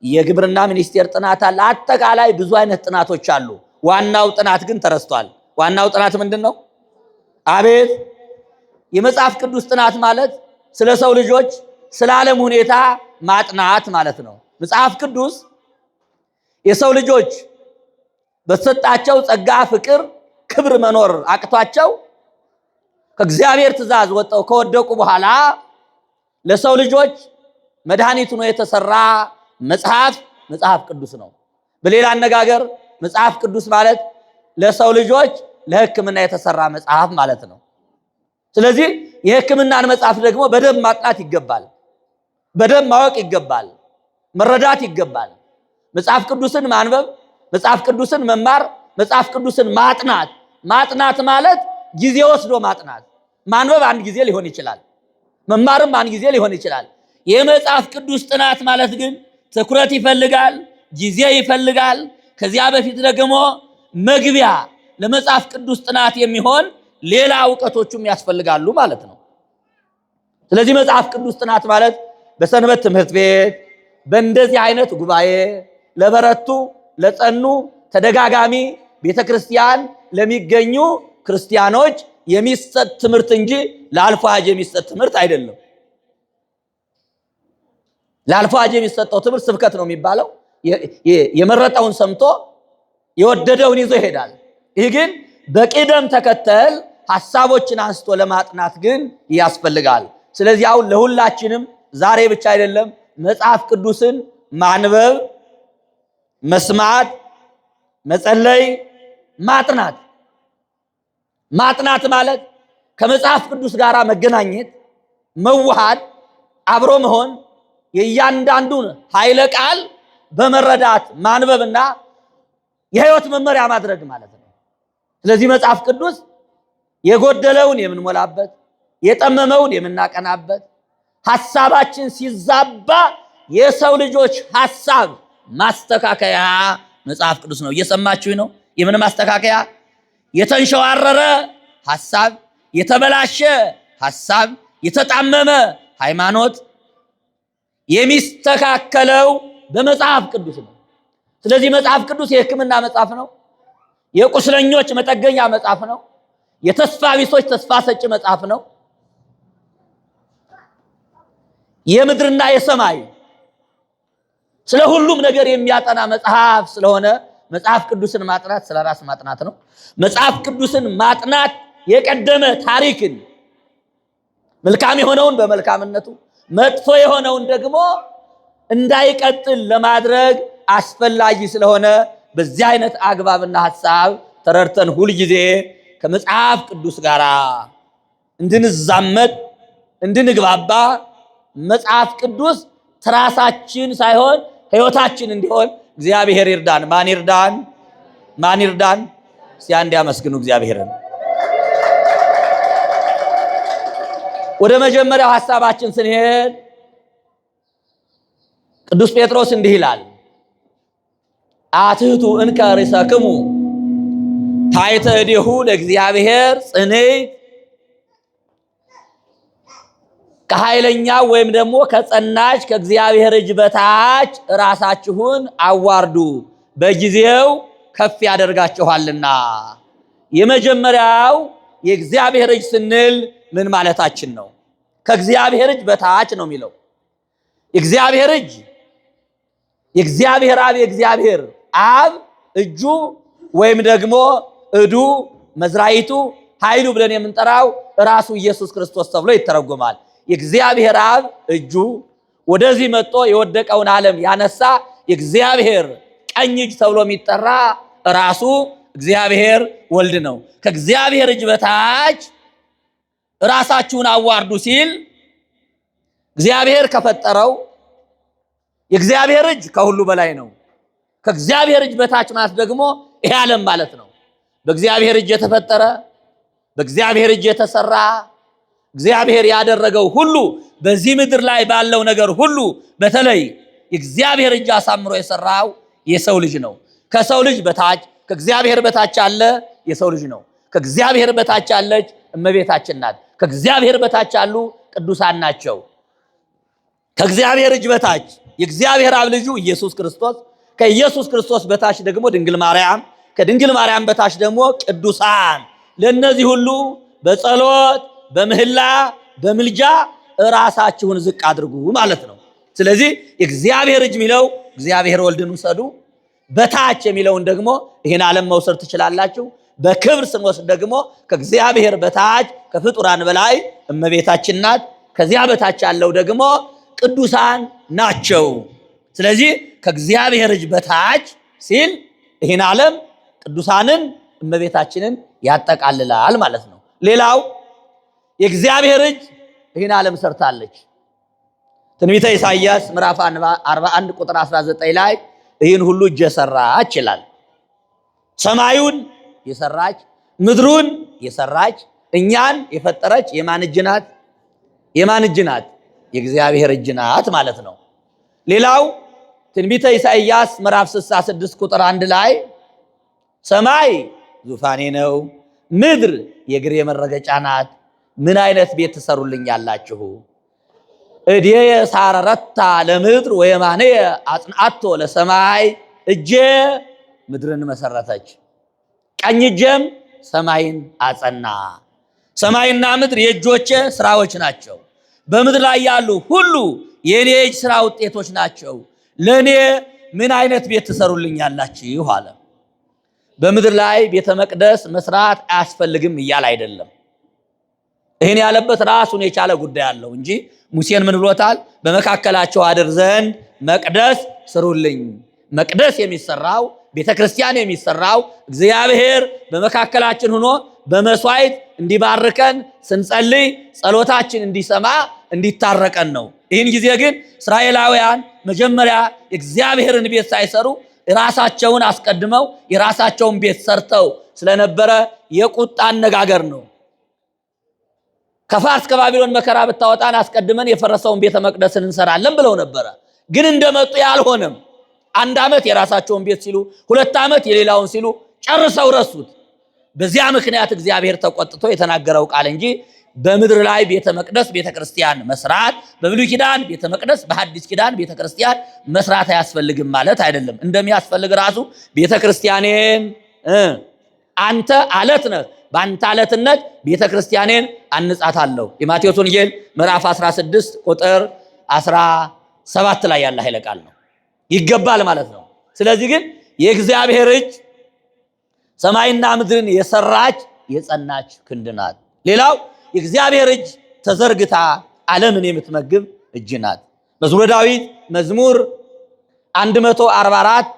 የግብርና ሚኒስቴር ጥናት አለ። አጠቃላይ ብዙ አይነት ጥናቶች አሉ። ዋናው ጥናት ግን ተረስቷል። ዋናው ጥናት ምንድን ነው? አቤት! የመጽሐፍ ቅዱስ ጥናት ማለት ስለ ሰው ልጆች ስለ ዓለም ሁኔታ ማጥናት ማለት ነው። መጽሐፍ ቅዱስ የሰው ልጆች በተሰጣቸው ጸጋ፣ ፍቅር፣ ክብር መኖር አቅቷቸው ከእግዚአብሔር ትእዛዝ ወጥተው ከወደቁ በኋላ ለሰው ልጆች መድኃኒት ሆኖ የተሰራ መጽሐፍ ቅዱስ ነው። በሌላ አነጋገር መጽሐፍ ቅዱስ ማለት ለሰው ልጆች ለሕክምና የተሰራ መጽሐፍ ማለት ነው። ስለዚህ የሕክምናን መጽሐፍ ደግሞ በደንብ ማጥናት ይገባል። በደንብ ማወቅ ይገባል። መረዳት ይገባል። መጽሐፍ ቅዱስን ማንበብ፣ መጽሐፍ ቅዱስን መማር፣ መጽሐፍ ቅዱስን ማጥናት ማለት ጊዜ ወስዶ ማጥናት። ማንበብ አንድ ጊዜ ሊሆን ይችላል። መማርም አንድ ጊዜ ሊሆን ይችላል። የመጽሐፍ ቅዱስ ጥናት ማለት ግን ትኩረት ይፈልጋል፣ ጊዜ ይፈልጋል። ከዚያ በፊት ደግሞ መግቢያ ለመጽሐፍ ቅዱስ ጥናት የሚሆን ሌላ እውቀቶችም ያስፈልጋሉ ማለት ነው። ስለዚህ መጽሐፍ ቅዱስ ጥናት ማለት በሰንበት ትምህርት ቤት በእንደዚህ አይነት ጉባኤ ለበረቱ ለጸኑ ተደጋጋሚ ቤተክርስቲያን ለሚገኙ ክርስቲያኖች የሚሰጥ ትምህርት እንጂ ለአልፎ ሀጅ የሚሰጥ ትምህርት አይደለም። ለአልፎ ሀጅ የሚሰጠው ትምህርት ስብከት ነው የሚባለው። የመረጠውን ሰምቶ የወደደውን ይዞ ይሄዳል። ይህ ግን በቅደም ተከተል ሐሳቦችን አንስቶ ለማጥናት ግን ያስፈልጋል። ስለዚህ አሁን ለሁላችንም ዛሬ ብቻ አይደለም መጽሐፍ ቅዱስን ማንበብ፣ መስማት፣ መጸለይ፣ ማጥናት ማለት ከመጽሐፍ ቅዱስ ጋር መገናኘት፣ መዋሃድ፣ አብሮ መሆን፣ የእያንዳንዱን ኃይለ ቃል በመረዳት ማንበብና የሕይወት መመሪያ ማድረግ ማለት ነው። ስለዚህ መጽሐፍ ቅዱስ የጎደለውን የምንሞላበት፣ የጠመመውን የምናቀናበት፣ ሐሳባችን ሲዛባ የሰው ልጆች ሐሳብ ማስተካከያ መጽሐፍ ቅዱስ ነው። እየሰማችሁ ነው? የምን ማስተካከያ? የተንሸዋረረ ሐሳብ፣ የተበላሸ ሐሳብ፣ የተጣመመ ሃይማኖት የሚስተካከለው በመጽሐፍ ቅዱስ ነው። ስለዚህ መጽሐፍ ቅዱስ የሕክምና መጽሐፍ ነው። የቁስለኞች መጠገኛ መጽሐፍ ነው። የተስፋ ቢሶች ተስፋ ሰጪ መጽሐፍ ነው። የምድርና የሰማይ ስለ ሁሉም ነገር የሚያጠና መጽሐፍ ስለሆነ መጽሐፍ ቅዱስን ማጥናት ስለ ራስ ማጥናት ነው። መጽሐፍ ቅዱስን ማጥናት የቀደመ ታሪክን መልካም የሆነውን በመልካምነቱ መጥፎ የሆነውን ደግሞ እንዳይቀጥል ለማድረግ አስፈላጊ ስለሆነ በዚህ አይነት አግባብና ሐሳብ ተረድተን ሁል ጊዜ ከመጽሐፍ ቅዱስ ጋር እንድንዛመድ እንድንግባባ መጽሐፍ ቅዱስ ትራሳችን ሳይሆን ሕይወታችን እንዲሆን እግዚአብሔር ይርዳን። ማን ይርዳን? እስቲ አንድ ያመስግኑ እግዚአብሔርን። ወደ መጀመሪያው ሐሳባችን ስንሄድ ቅዱስ ጴጥሮስ እንዲህ ይላል፣ አትህቱ እንከ ርእሰክሙ ታሕተ እዴሁ ለእግዚአብሔር ጽንዕት። ከኃይለኛ ወይም ደግሞ ከጸናች ከእግዚአብሔር እጅ በታች ራሳችሁን አዋርዱ፣ በጊዜው ከፍ ያደርጋችኋልና። የመጀመሪያው የእግዚአብሔር እጅ ስንል ምን ማለታችን ነው? ከእግዚአብሔር እጅ በታች ነው የሚለው። የእግዚአብሔር እጅ የእግዚአብሔር አብ የእግዚአብሔር አብ እጁ ወይም ደግሞ እዱ መዝራይቱ ኃይሉ ብለን የምንጠራው ራሱ ኢየሱስ ክርስቶስ ተብሎ ይተረጎማል። የእግዚአብሔር አብ እጁ ወደዚህ መጥቶ የወደቀውን ዓለም ያነሳ የእግዚአብሔር ቀኝ እጅ ተብሎ የሚጠራ ራሱ እግዚአብሔር ወልድ ነው። ከእግዚአብሔር እጅ በታች ራሳችሁን አዋርዱ ሲል እግዚአብሔር ከፈጠረው የእግዚአብሔር እጅ ከሁሉ በላይ ነው። ከእግዚአብሔር እጅ በታች ማለት ደግሞ ይሄ ዓለም ማለት ነው። በእግዚአብሔር እጅ የተፈጠረ በእግዚአብሔር እጅ የተሰራ እግዚአብሔር ያደረገው ሁሉ በዚህ ምድር ላይ ባለው ነገር ሁሉ በተለይ የእግዚአብሔር እጅ አሳምሮ የሰራው የሰው ልጅ ነው። ከሰው ልጅ በታች ከእግዚአብሔር በታች ያለ የሰው ልጅ ነው። ከእግዚአብሔር በታች ያለች እመቤታችን ናት። ከእግዚአብሔር በታች ያሉ ቅዱሳን ናቸው። ከእግዚአብሔር እጅ በታች የእግዚአብሔር አብ ልጁ ኢየሱስ ክርስቶስ፣ ከኢየሱስ ክርስቶስ በታች ደግሞ ድንግል ማርያም፣ ከድንግል ማርያም በታች ደግሞ ቅዱሳን። ለእነዚህ ሁሉ በጸሎት በምህላ በምልጃ ራሳችሁን ዝቅ አድርጉ ማለት ነው። ስለዚህ የእግዚአብሔር እጅ የሚለው እግዚአብሔር ወልድን ውሰዱ። በታች የሚለውን ደግሞ ይህን ዓለም መውሰድ ትችላላችሁ። በክብር ስንወስድ ደግሞ ከእግዚአብሔር በታች ከፍጡራን በላይ እመቤታችን ናት። ከዚያ በታች ያለው ደግሞ ቅዱሳን ናቸው። ስለዚህ ከእግዚአብሔር እጅ በታች ሲል ይህን ዓለም ቅዱሳንን እመቤታችንን ያጠቃልላል ማለት ነው። ሌላው የእግዚአብሔር እጅ ይህን ዓለም ሰርታለች። ትንቢተ ኢሳይያስ ምዕራፍ 41 ቁጥር 19 ላይ ይህን ሁሉ እጅ የሰራች ይላል። ሰማዩን የሰራች ምድሩን የሰራች እኛን የፈጠረች የማን እጅ ናት? የማን እጅ ናት? የእግዚአብሔር እጅ ናት ማለት ነው። ሌላው ትንቢተ ኢሳይያስ ምዕራፍ 66 ቁጥር 1 ላይ ሰማይ ዙፋኔ ነው፣ ምድር የእግሬ መረገጫ ናት፣ ምን አይነት ቤት ትሰሩልኛላችሁ? እዴየ ሳረረታ ለምድር ወየማንየ አጽንዓቶ ለሰማይ። እጄ ምድርን መሰረተች፣ ቀኝ እጄም ሰማይን አጸና። ሰማይና ምድር የእጆቼ ስራዎች ናቸው። በምድር ላይ ያሉ ሁሉ የኔ እጅ ስራ ውጤቶች ናቸው። ለኔ ምን አይነት ቤት ትሰሩልኛላችሁ አለ። በምድር ላይ ቤተ መቅደስ መስራት አያስፈልግም እያለ አይደለም። ይህን ያለበት ራሱን የቻለ ጉዳይ አለው እንጂ ሙሴን ምን ብሎታል? በመካከላቸው አድር ዘንድ መቅደስ ስሩልኝ። መቅደስ የሚሰራው ቤተ ክርስቲያን የሚሰራው እግዚአብሔር በመካከላችን ሆኖ በመስዋዕት እንዲባርከን ስንጸልይ ጸሎታችን እንዲሰማ እንዲታረቀን ነው። ይህን ጊዜ ግን እስራኤላውያን መጀመሪያ የእግዚአብሔርን ቤት ሳይሰሩ የራሳቸውን አስቀድመው የራሳቸውን ቤት ሰርተው ስለነበረ የቁጣ አነጋገር ነው። ከፋርስ ከባቢሎን መከራ ብታወጣን አስቀድመን የፈረሰውን ቤተ መቅደስን እንሰራለን ብለው ነበረ። ግን እንደመጡ ያልሆነም 1 ዓመት የራሳቸውን ቤት ሲሉ 2 ዓመት የሌላውን ሲሉ ጨርሰው ረሱት። በዚያ ምክንያት እግዚአብሔር ተቆጥቶ የተናገረው ቃል እንጂ በምድር ላይ ቤተ መቅደስ ቤተ ክርስቲያን መስራት በብሉይ ኪዳን ቤተ መቅደስ በሐዲስ ኪዳን ቤተ ክርስቲያን መስራት አያስፈልግም ማለት አይደለም። እንደሚያስፈልግ ራሱ ቤተ ክርስቲያኔን አንተ አለት ነህ፣ በአንተ አለትነት ቤተ ክርስቲያኔን አንጻታለሁ። የማቴዎስ ወንጌል ምዕራፍ 16 ቁጥር 17 ላይ ያለ ኃይለ ቃል ነው። ይገባል ማለት ነው። ስለዚህ ግን የእግዚአብሔር እጅ ሰማይና ምድርን የሰራች የጸናች ክንድ ናት። ሌላው የእግዚአብሔር እጅ ተዘርግታ ዓለምን የምትመግብ እጅ ናት። መዝሙረ ዳዊት መዝሙር 144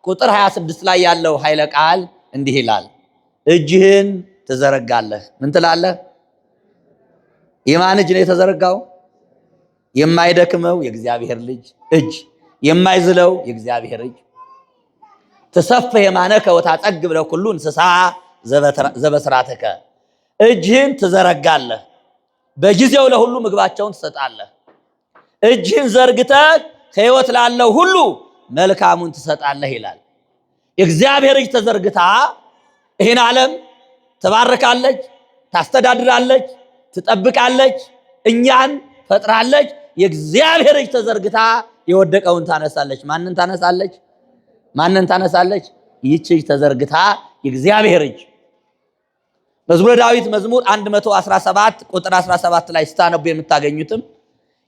ቁጥር 26 ላይ ያለው ኃይለ ቃል እንዲህ ይላል፣ እጅህን ትዘረጋለህ። ምን ትላለህ? የማን እጅ ነው የተዘረጋው? የማይደክመው የእግዚአብሔር ልጅ እጅ፣ የማይዝለው የእግዚአብሔር እጅ። ትሰፍሕ የማነከ ወታጠግብ ለኩሉ እንስሳ ዘበስራተከ። እጅህን ትዘረጋለህ፣ በጊዜው ለሁሉ ምግባቸውን ትሰጣለህ። እጅህን ዘርግተህ ከሕይወት ላለው ሁሉ መልካሙን ትሰጣለህ ይላል። የእግዚአብሔር እጅ ተዘርግታ ይህን ዓለም ትባርካለች፣ ታስተዳድራለች፣ ትጠብቃለች፣ እኛን ፈጥራለች። የእግዚአብሔር እጅ ተዘርግታ የወደቀውን ታነሳለች። ማንን ታነሳለች? ማንን ታነሳለች? ይህች እጅ ተዘርግታ የእግዚአብሔር እጅ። መዝሙረ ዳዊት መዝሙር 117 ቁጥር 17 ላይ ስታነቡ የምታገኙትም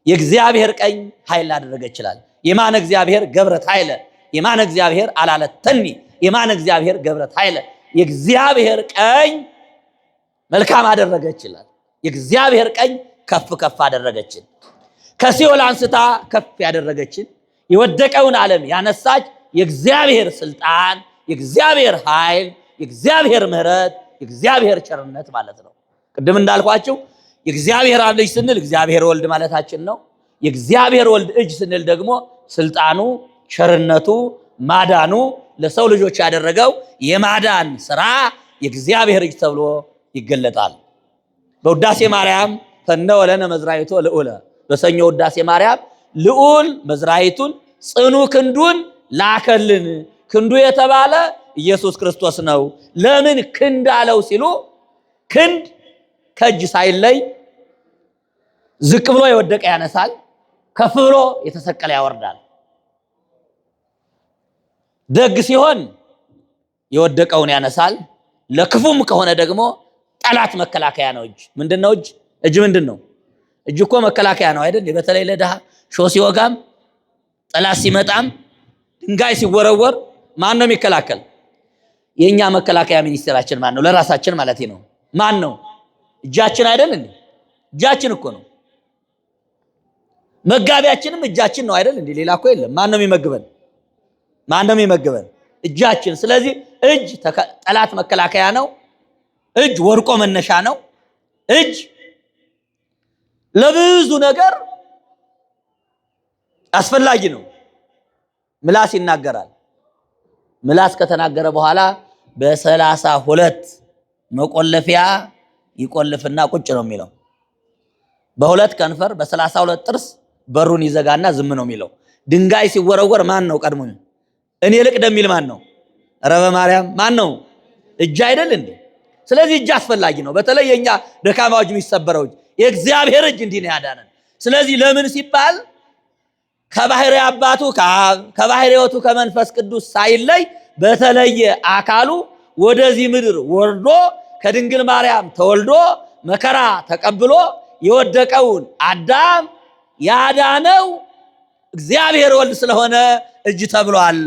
የእግዚአብሔር ቀኝ ኃይል አደረገ ይችላል። የማነ እግዚአብሔር ገብረት ኃይለ፣ የማነ እግዚአብሔር አላለተኒ፣ የማነ እግዚአብሔር ገብረት ኃይለ። የእግዚአብሔር ቀኝ መልካም አደረገ ይችላል። የእግዚአብሔር ቀኝ ከፍ ከፍ አደረገችን። ከሲኦል አንስታ ከፍ ያደረገችን፣ የወደቀውን ዓለም ያነሳች የእግዚአብሔር ስልጣን፣ የእግዚአብሔር ኃይል፣ የእግዚአብሔር ምሕረት፣ የእግዚአብሔር ቸርነት ማለት ነው። ቅድም እንዳልኳችሁ የእግዚአብሔር አብ ልጅ ስንል እግዚአብሔር ወልድ ማለታችን ነው። የእግዚአብሔር ወልድ እጅ ስንል ደግሞ ስልጣኑ፣ ቸርነቱ፣ ማዳኑ ለሰው ልጆች ያደረገው የማዳን ስራ የእግዚአብሔር እጅ ተብሎ ይገለጣል። በውዳሴ ማርያም ፈነወ ለነ መዝራይቶ ልዑለ፣ በሰኞ ውዳሴ ማርያም ልዑል መዝራይቱን ጽኑ ክንዱን ላከልን። ክንዱ የተባለ ኢየሱስ ክርስቶስ ነው። ለምን ክንድ አለው ሲሉ ክንድ ከእጅ ሳይለይ ዝቅ ብሎ የወደቀ ያነሳል፣ ከፍ ብሎ የተሰቀለ ያወርዳል። ደግ ሲሆን የወደቀውን ያነሳል፣ ለክፉም ከሆነ ደግሞ ጠላት መከላከያ ነው። እጅ ምንድነው? እጅ ምንድነው? እጅ እኮ መከላከያ ነው አይደል? በተለይ ለድሃ ሾህ ሲወጋም ጠላት ሲመጣም ድንጋይ ሲወረወር ማን ነው የሚከላከል? የኛ መከላከያ ሚኒስቴራችን ማን ነው? ለራሳችን ማለት ነው። ማን ነው? እጃችን አይደል እንዴ? እጃችን እኮ ነው። መጋቢያችንም እጃችን ነው አይደል እንዴ? ሌላ እኮ የለም። ማን ነው የሚመግበን? ማን ነው የሚመግበን? እጃችን። ስለዚህ እጅ ጠላት መከላከያ ነው። እጅ ወርቆ መነሻ ነው። እጅ ለብዙ ነገር አስፈላጊ ነው። ምላስ ይናገራል። ምላስ ከተናገረ በኋላ በ32 መቆለፊያ ይቆልፍና ቁጭ ነው የሚለው። በሁለት ከንፈር በ32 ጥርስ በሩን ይዘጋና ዝም ነው የሚለው። ድንጋይ ሲወረወር ማን ነው ቀድሞ እኔ ልቅደም የሚል ማን ነው? ረበ ማርያም ማን ነው? እጅ አይደል እንዴ? ስለዚህ እጅ አስፈላጊ ነው። በተለይ የኛ ደካማዎች የሚሰበረው እጅ የእግዚአብሔር እጅ እንዲህ ነው ያዳነን። ስለዚህ ለምን ሲባል ከባህሪ አባቱ ከአብ ከባህሪ ሕይወቱ ከመንፈስ ቅዱስ ሳይለይ በተለየ አካሉ ወደዚህ ምድር ወርዶ ከድንግል ማርያም ተወልዶ መከራ ተቀብሎ የወደቀውን አዳም ያዳነው እግዚአብሔር ወልድ ስለሆነ እጅ ተብሏል።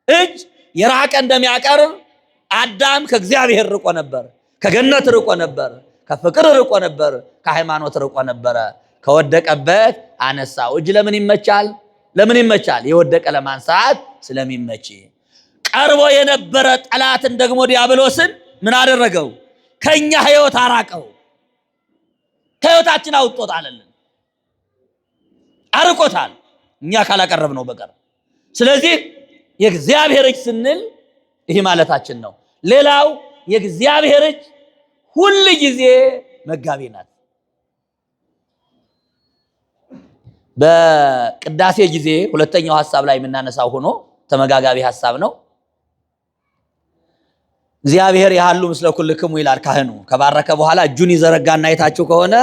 እጅ የራቀ እንደሚያቀርብ አዳም ከእግዚአብሔር ርቆ ነበር፣ ከገነት ርቆ ነበር፣ ከፍቅር ርቆ ነበር፣ ከሃይማኖት ርቆ ነበረ። ከወደቀበት አነሳው። እጅ ለምን ይመቻል? ለምን ይመቻል? የወደቀ ለማንሳት ስለሚመች። ቀርቦ የነበረ ጠላትን ደግሞ ዲያብሎስን ምን አደረገው? ከኛ ህይወት አራቀው። ከህይወታችን አውጥቶታልና አርቆታል፣ እኛ ካላቀረብ ነው በቀር። ስለዚህ የእግዚአብሔር እጅ ስንል ይህ ማለታችን ነው። ሌላው የእግዚአብሔር እጅ ሁል ጊዜ መጋቢ ናት። በቅዳሴ ጊዜ ሁለተኛው ሐሳብ ላይ የምናነሳው ሆኖ ተመጋጋቢ ሐሳብ ነው። እግዚአብሔር ያሉ ምስለ ኩልክሙ ይላል ካህኑ። ከባረከ በኋላ እጁን ይዘረጋና አይታችሁ ከሆነ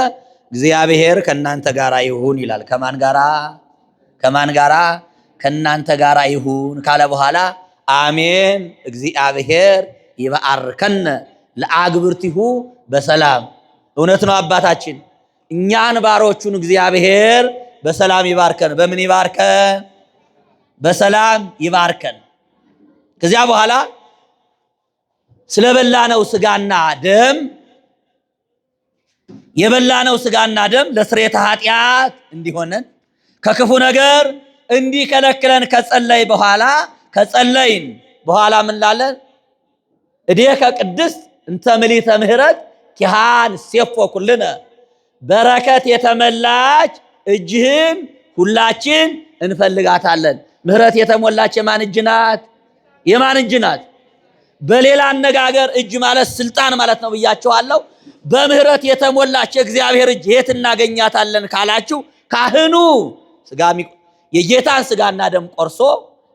እግዚአብሔር ከናንተ ጋራ ይሁን ይላል። ከማን ጋራ? ከማን ጋራ? ከናንተ ጋራ ይሁን ካለ በኋላ አሜን እግዚአብሔር ይባርከነ ለአግብርቲሁ በሰላም። እውነት ነው አባታችን፣ እኛን ባሮቹን እግዚአብሔር በሰላም ይባርከን። በምን ይባርከን? በሰላም ይባርከን። ከዚያ በኋላ ስለበላነው ስጋና ደም የበላነው ስጋና ደም ለስርየተ ኃጢአት እንዲሆነን ከክፉ ነገር እንዲከለክለን ከጸለይን በኋላ ምን ላለን? እዴከ ቅድስት እንተ ምሊተ ምህረት ኪሃን ሴፎ ኩልነ። በረከት የተመላች እጅህን ሁላችን እንፈልጋታለን። ምህረት የተሞላች የማን እጅ ናት? የማን እጅ ናት? በሌላ አነጋገር እጅ ማለት ስልጣን ማለት ነው ብያችኋለሁ። በምህረት የተሞላች የእግዚአብሔር እጅ የት እናገኛታለን ካላችሁ፣ ካህኑ የጌታን ስጋና ደም ቆርሶ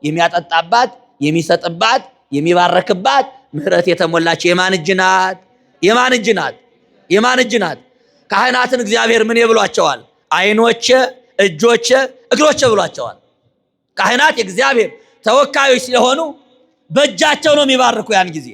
የሚያጠጣባት፣ የሚሰጥባት፣ የሚባረክባት ምህረት የተሞላች የማን እጅ ናት? የማን እጅ ናት? የማን እጅ ናት? ካህናትን እግዚአብሔር ምን ብሏቸዋል? አይኖቼ፣ እጆቼ፣ እግሮቼ ብሏቸዋል። ካህናት የእግዚአብሔር ተወካዮች ስለሆኑ በእጃቸው ነው የሚባርኩ። ያን ጊዜ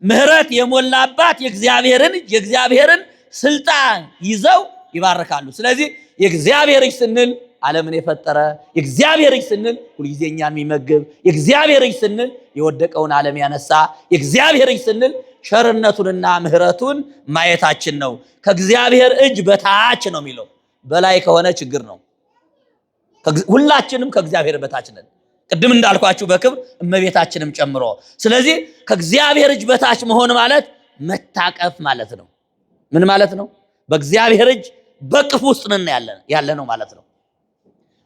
ምህረት የሞላባት የእግዚአብሔርን ስልጣን ይዘው ይባርካሉ። ስለዚህ የእግዚአብሔር እጅ ስንል ዓለምን የፈጠረ፣ የእግዚአብሔር እጅ ስንል ሁልጊዜ እኛን የሚመግብ፣ የእግዚአብሔር እጅ ስንል የወደቀውን ዓለም ያነሳ፣ የእግዚአብሔር እጅ ስንል ቸርነቱንና ምህረቱን ማየታችን ነው። ከእግዚአብሔር እጅ በታች ነው የሚለው። በላይ ከሆነ ችግር ነው። ሁላችንም ከእግዚአብሔር በታች ነን። ቅድም እንዳልኳችሁ በክብር እመቤታችንም ጨምሮ። ስለዚህ ከእግዚአብሔር እጅ በታች መሆን ማለት መታቀፍ ማለት ነው። ምን ማለት ነው? በእግዚአብሔር እጅ በቅፍ ውስጥ ነን ያለ ነው ማለት ነው።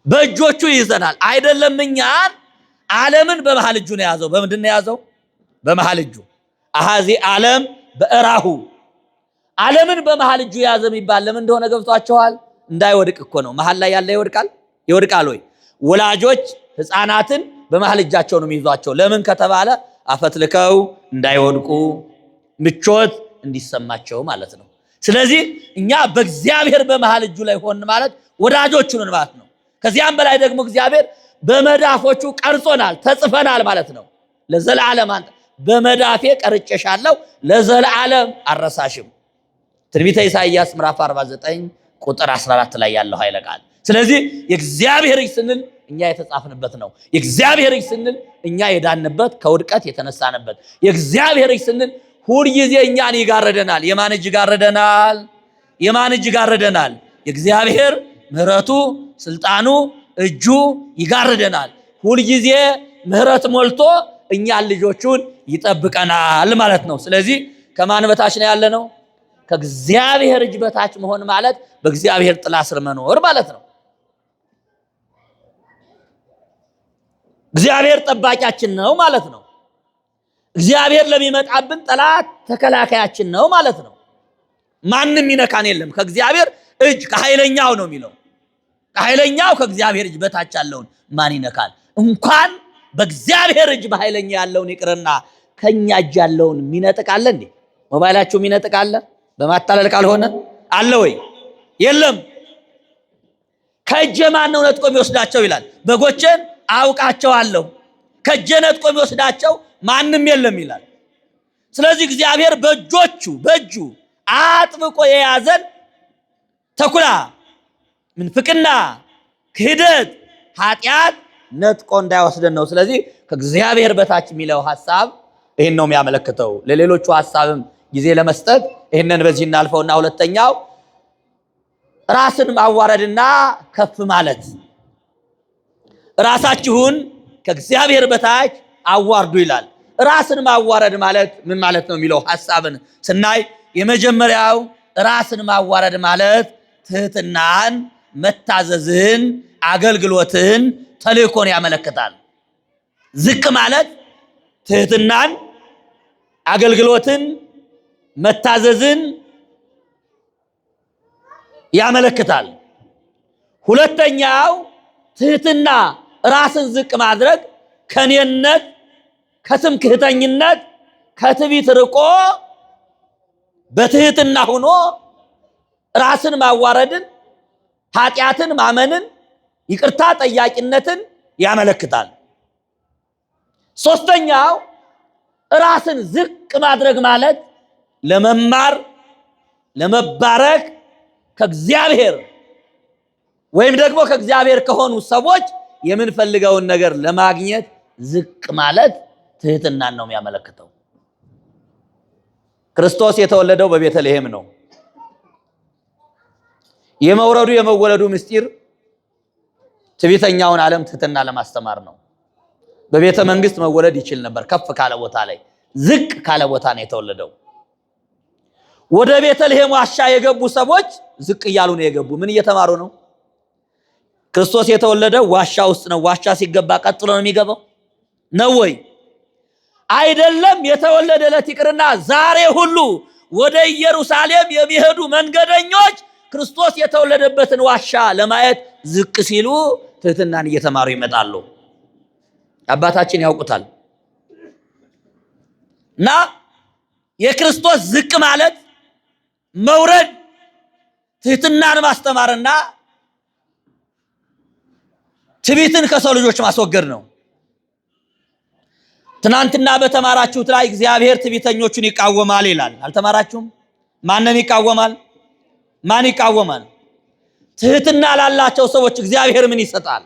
በእጆቹ ይዘናል። አይደለም እኛን፣ ዓለምን በመሃል እጁ ነው የያዘው። በምንድን ነው የያዘው? በመሃል እጁ። አሃዚ ዓለም በእራሁ። ዓለምን በመሃል እጁ የያዘ የሚባል ለምን እንደሆነ ገብቷቸዋል? እንዳይወድቅ እኮ ነው። መሃል ላይ ያለ ይወድቃል? ይወድቃል ወይ? ወላጆች ሕፃናትን በመሃል እጃቸው ነው የሚይዟቸው። ለምን ከተባለ አፈትልከው እንዳይወድቁ፣ ምቾት እንዲሰማቸው ማለት ነው። ስለዚህ እኛ በእግዚአብሔር በመሃል እጁ ላይ ሆን ማለት ወዳጆቹ ነን ማለት ነው። ከዚያም በላይ ደግሞ እግዚአብሔር በመዳፎቹ ቀርጾናል፣ ተጽፈናል ማለት ነው። ለዘላለም አንተ በመዳፌ ቀርጬሻለሁ፣ ለዘላለም አረሳሽም። ትንቢተ ኢሳይያስ ምዕራፍ 49 ቁጥር 14 ላይ ያለው ኃይለ ቃል። ስለዚህ የእግዚአብሔር እጅ ስንል እኛ የተጻፍንበት ነው። የእግዚአብሔር እጅ ስንል እኛ የዳንበት፣ ከውድቀት የተነሳንበት። የእግዚአብሔር እጅ ስንል ሁል ጊዜ እኛን ይጋርደናል። የማን እጅ ይጋርደናል? የማን እጅ ይጋርደናል? የእግዚአብሔር ምህረቱ፣ ስልጣኑ፣ እጁ ይጋርደናል። ሁል ጊዜ ምህረት ሞልቶ እኛን ልጆቹን ይጠብቀናል ማለት ነው። ስለዚህ ከማን በታች ነው ያለ ነው? ከእግዚአብሔር እጅ በታች መሆን ማለት በእግዚአብሔር ጥላ ስር መኖር ማለት ነው። እግዚአብሔር ጠባቂያችን ነው ማለት ነው። እግዚአብሔር ለሚመጣብን ጠላት ተከላካያችን ነው ማለት ነው። ማንም ይነካን የለም ከእግዚአብሔር እጅ። ከኃይለኛው ነው የሚለው። ከኃይለኛው ከእግዚአብሔር እጅ በታች ያለውን ማን ይነካል? እንኳን በእግዚአብሔር እጅ በኃይለኛ ያለውን ይቅርና ከኛ እጅ ያለውን የሚነጥቃለ እንዴ? ሞባይላችሁ የሚነጥቃለ? በማታለል ካልሆነ አለ ወይ? የለም። ከእጄ ማን ነው ነጥቆ የሚወስዳቸው ይላል። በጎቼን አውቃቸዋለሁ፣ ከእጄ ነጥቆ የሚወስዳቸው ማንም የለም ይላል። ስለዚህ እግዚአብሔር በእጁ አጥብቆ የያዘን ተኩላ፣ ምንፍቅና፣ ክህደት፣ ኃጢአት ነጥቆ እንዳይወስደን ነው። ስለዚህ ከእግዚአብሔር በታች የሚለው ሐሳብ ይህን ነው የሚያመለክተው። ለሌሎቹ ሐሳብም ጊዜ ለመስጠት ይህንን በዚህ እናልፈውና ሁለተኛው ራስን ማዋረድና ከፍ ማለት። ራሳችሁን ከእግዚአብሔር በታች አዋርዱ ይላል። ራስን ማዋረድ ማለት ምን ማለት ነው የሚለው ሐሳብን ስናይ የመጀመሪያው ራስን ማዋረድ ማለት ትህትናን፣ መታዘዝን፣ አገልግሎትን፣ ተልእኮን ያመለክታል። ዝቅ ማለት ትህትናን፣ አገልግሎትን፣ መታዘዝን ያመለክታል። ሁለተኛው ትህትና፣ ራስን ዝቅ ማድረግ ከኔነት፣ ከትምክህተኝነት፣ ከትዕቢት ርቆ በትህትና ሆኖ ራስን ማዋረድን፣ ኃጢአትን ማመንን፣ ይቅርታ ጠያቂነትን ያመለክታል። ሶስተኛው ራስን ዝቅ ማድረግ ማለት ለመማር፣ ለመባረክ ከእግዚአብሔር ወይም ደግሞ ከእግዚአብሔር ከሆኑ ሰዎች የምንፈልገውን ነገር ለማግኘት ዝቅ ማለት ትህትናን ነው የሚያመለክተው። ክርስቶስ የተወለደው በቤተልሔም ነው። የመውረዱ የመወለዱ ምስጢር ትዕቢተኛውን ዓለም ትህትና ለማስተማር ነው። በቤተ መንግስት መወለድ ይችል ነበር። ከፍ ካለ ቦታ ላይ፣ ዝቅ ካለ ቦታ ነው የተወለደው። ወደ ቤተልሔም ዋሻ የገቡ ሰዎች ዝቅ እያሉ ነው የገቡ። ምን እየተማሩ ነው? ክርስቶስ የተወለደው ዋሻ ውስጥ ነው። ዋሻ ሲገባ ቀጥሎ ነው የሚገባው ነው ወይ? አይደለም። የተወለደ ዕለት ይቅርና ዛሬ ሁሉ ወደ ኢየሩሳሌም የሚሄዱ መንገደኞች ክርስቶስ የተወለደበትን ዋሻ ለማየት ዝቅ ሲሉ ትህትናን እየተማሩ ይመጣሉ። አባታችን ያውቁታል። እና የክርስቶስ ዝቅ ማለት መውረድ ትህትናን ማስተማርና ትዕቢትን ከሰው ልጆች ማስወገድ ነው። ትናንትና በተማራችሁት ላይ እግዚአብሔር ትዕቢተኞቹን ይቃወማል ይላል። አልተማራችሁም? ማንን ይቃወማል? ማን ይቃወማል? ትህትና ላላቸው ሰዎች እግዚአብሔር ምን ይሰጣል?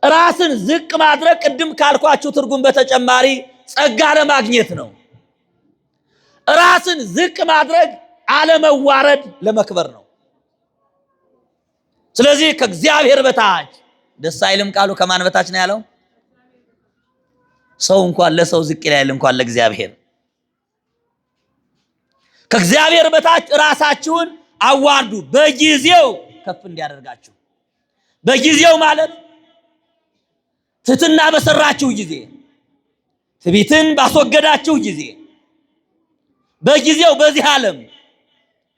ራስን ዝቅ ማድረግ ቅድም ካልኳችሁ ትርጉም በተጨማሪ ጸጋ ለማግኘት ነው። ራስን ዝቅ ማድረግ አለመዋረድ ለመክበር ነው። ስለዚህ ከእግዚአብሔር በታች ደስ አይልም ቃሉ። ከማን በታች ነው ያለው? ሰው እንኳን ለሰው ዝቅ ይላል እንኳን ለእግዚአብሔር። ከእግዚአብሔር በታች ራሳችሁን አዋርዱ በጊዜው ከፍ እንዲያደርጋችሁ። በጊዜው ማለት ትህትና በሰራችሁ ጊዜ፣ ትዕቢትን ባስወገዳችሁ ጊዜ፣ በጊዜው በዚህ ዓለም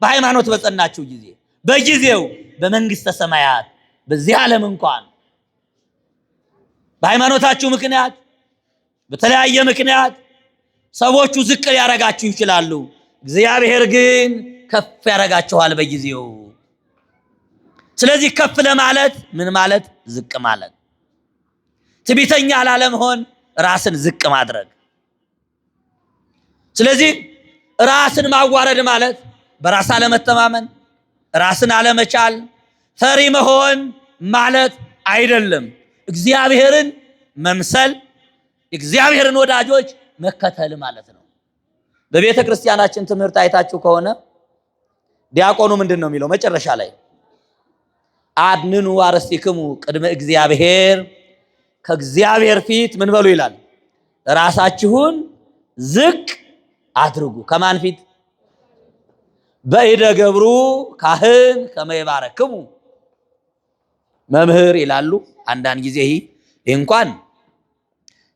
በሃይማኖት በጸናችሁ ጊዜ፣ በጊዜው በመንግስተ ሰማያት በዚህ ዓለም እንኳን በሃይማኖታችሁ ምክንያት በተለያየ ምክንያት ሰዎቹ ዝቅ ሊያረጋችሁ ይችላሉ። እግዚአብሔር ግን ከፍ ያረጋችኋል በጊዜው። ስለዚህ ከፍ ለማለት ምን ማለት? ዝቅ ማለት። ትዕቢተኛ ላለመሆን ራስን ዝቅ ማድረግ። ስለዚህ ራስን ማዋረድ ማለት በራስ አለመተማመን፣ ራስን አለመቻል፣ ፈሪ መሆን ማለት አይደለም። እግዚአብሔርን መምሰል፣ እግዚአብሔርን ወዳጆች መከተል ማለት ነው። በቤተ ክርስቲያናችን ትምህርት አይታችሁ ከሆነ ዲያቆኑ ምንድን ነው የሚለው መጨረሻ ላይ? አድንኑ አርሥቲክሙ ቅድመ እግዚአብሔር፣ ከእግዚአብሔር ፊት ምን በሉ ይላል? ራሳችሁን ዝቅ አድርጉ። ከማን ፊት? በእደ ገብሩ ካህን ከመ ይባረክሙ መምህር ይላሉ። አንዳንድ ጊዜ ይህ እንኳን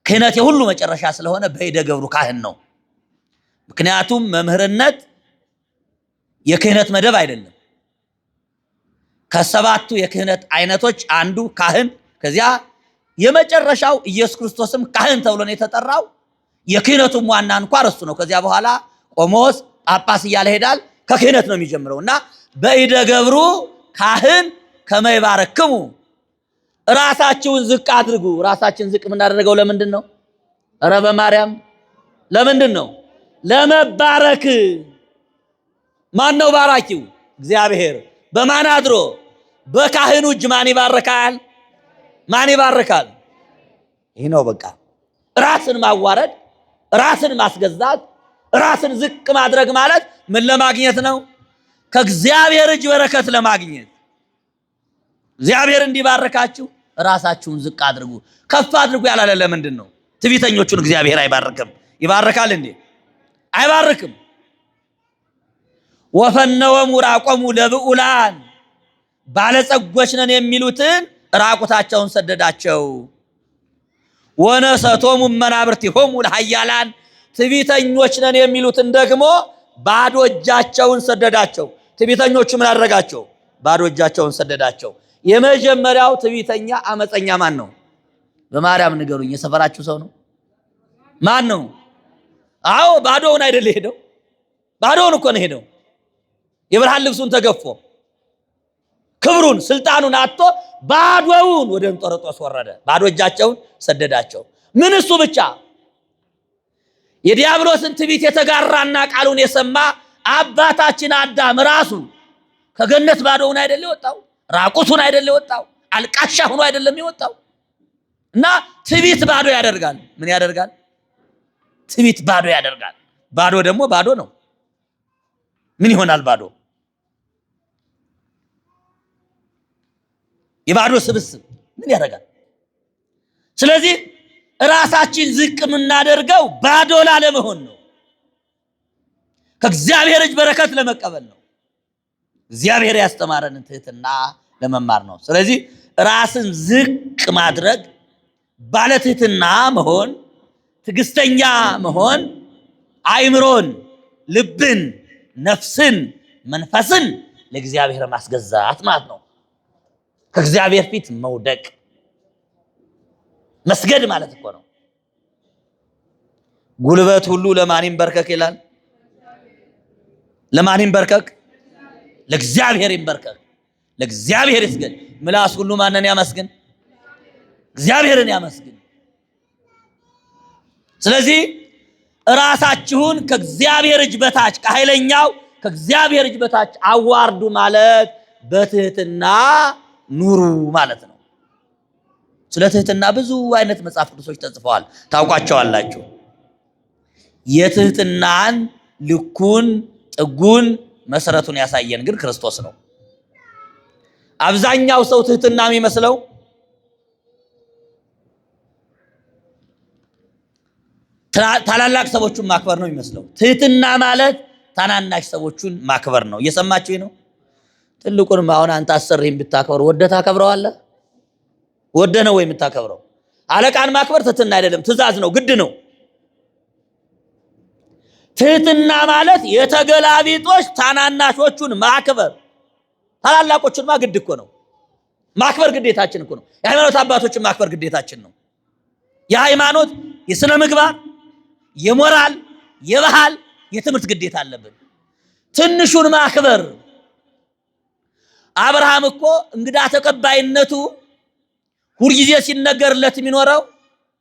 ክህነት የሁሉ መጨረሻ ስለሆነ በእደ ገብሩ ካህን ነው። ምክንያቱም መምህርነት የክህነት መደብ አይደለም። ከሰባቱ የክህነት አይነቶች አንዱ ካህን፣ ከዚያ የመጨረሻው ኢየሱስ ክርስቶስም ካህን ተብሎ ነው የተጠራው። የክህነቱም ዋና እንኳን እሱ ነው። ከዚያ በኋላ ቆሞስ፣ ጳጳስ እያለ ሄዳል። ከክህነት ነው የሚጀምረው እና በእደ ገብሩ ካህን ከመ ይባረክሙ፣ ራሳችሁን ዝቅ አድርጉ። ራሳችን ዝቅ የምናደርገው ለምንድን ነው? ኧረ በማርያም ለምንድን ነው? ለመባረክ። ማን ነው ባራኪው? እግዚአብሔር። በማን አድሮ? በካህኑ እጅ ማን ይባረካል? ማን ይባረካል? ይህ ነው በቃ። ራስን ማዋረድ ራስን ማስገዛት፣ ራስን ዝቅ ማድረግ ማለት ምን ለማግኘት ነው? ከእግዚአብሔር እጅ በረከት ለማግኘት። እግዚአብሔር እንዲባርካችሁ ራሳችሁን ዝቅ አድርጉ። ከፍ አድርጉ ያላለ ለምንድን ነው? ትዕቢተኞቹን እግዚአብሔር አይባርክም። ይባርካል እንዴ? አይባርክም። ወፈነወሙ ራቆሙ ለብዑላን፣ ባለጸጎች ነን የሚሉትን ራቁታቸውን ሰደዳቸው። ወነሰቶሙ መናብርቲሆሙ ለኃያላን፣ ትዕቢተኞች ነን የሚሉትን ደግሞ ባዶ እጃቸውን ሰደዳቸው። ትዕቢተኞቹ ምን አደረጋቸው? ባዶ እጃቸውን ሰደዳቸው። የመጀመሪያው ትዕቢተኛ አመፀኛ ማን ነው? በማርያም ንገሩኝ። የሰፈራችሁ ሰው ነው? ማን ነው? አዎ ባዶውን አይደል ሄደው? ባዶውን እኮ ነው ሄደው። የብርሃን ልብሱን ተገፎ ክብሩን ስልጣኑን አጥቶ ባዶውን ወደ እንጦሮጦስ ወረደ። ባዶ እጃቸውን ሰደዳቸው። ምን እሱ ብቻ? የዲያብሎስን ትዕቢት የተጋራና ቃሉን የሰማ አባታችን አዳም ራሱ ከገነት ባዶውን አይደል የወጣው? ራቁቱን አይደል የወጣው? አልቃሻ ሆኖ አይደለም የወጣው? እና ትዕቢት ባዶ ያደርጋል። ምን ያደርጋል? ትዕቢት ባዶ ያደርጋል። ባዶ ደግሞ ባዶ ነው። ምን ይሆናል ባዶ? የባዶ ስብስብ ምን ያደርጋል? ስለዚህ ራሳችን ዝቅ የምናደርገው ባዶ ላለመሆን ነው። ከእግዚአብሔር እጅ በረከት ለመቀበል ነው። እግዚአብሔር ያስተማረንን ትህትና ለመማር ነው። ስለዚህ ራስን ዝቅ ማድረግ፣ ባለትህትና መሆን፣ ትዕግስተኛ መሆን፣ አይምሮን፣ ልብን፣ ነፍስን፣ መንፈስን ለእግዚአብሔር ማስገዛት ማለት ነው። ከእግዚአብሔር ፊት መውደቅ መስገድ ማለት እኮ ነው። ጉልበት ሁሉ ለማን ይንበርከክ ይላል? ለማን ይንበርከክ? ለእግዚአብሔር ይንበርከክ፣ ለእግዚአብሔር ይስገድ። ምላስ ሁሉ ማንን ያመስግን? እግዚአብሔርን ያመስግን። ስለዚህ ራሳችሁን ከእግዚአብሔር እጅ በታች፣ ከኃይለኛው ከእግዚአብሔር እጅ በታች አዋርዱ ማለት በትህትና ኑሩ ማለት ነው። ስለ ትህትና ብዙ አይነት መጽሐፍ ቅዱሶች ተጽፈዋል፣ ታውቋቸዋላችሁ። የትህትናን ልኩን፣ ጥጉን፣ መሰረቱን ያሳየን ግን ክርስቶስ ነው። አብዛኛው ሰው ትህትና የሚመስለው ታላላቅ ሰዎችን ማክበር ነው የሚመስለው። ትህትና ማለት ታናናሽ ሰዎችን ማክበር ነው። እየሰማችሁ ነው? ትልቁን አሁን አንተ አሰሪህን ብታከብር ወደ ታከብረዋለህ? ወደ ነው ወይ የምታከብረው? አለቃን ማክበር ትህትና አይደለም፣ ትእዛዝ ነው፣ ግድ ነው። ትህትና ማለት የተገላቢጦች ታናናሾቹን ማክበር፣ ታላላቆቹንማ ግድ እኮ ነው ማክበር፣ ግዴታችን እኮ ነው። የሃይማኖት አባቶችን ማክበር ግዴታችን ነው። የሃይማኖት የሥነ ምግባር የሞራል የባህል የትምህርት ግዴታ አለብን። ትንሹን ማክበር። አብርሃም እኮ እንግዳ ተቀባይነቱ ሁልጊዜ ሲነገርለት የሚኖረው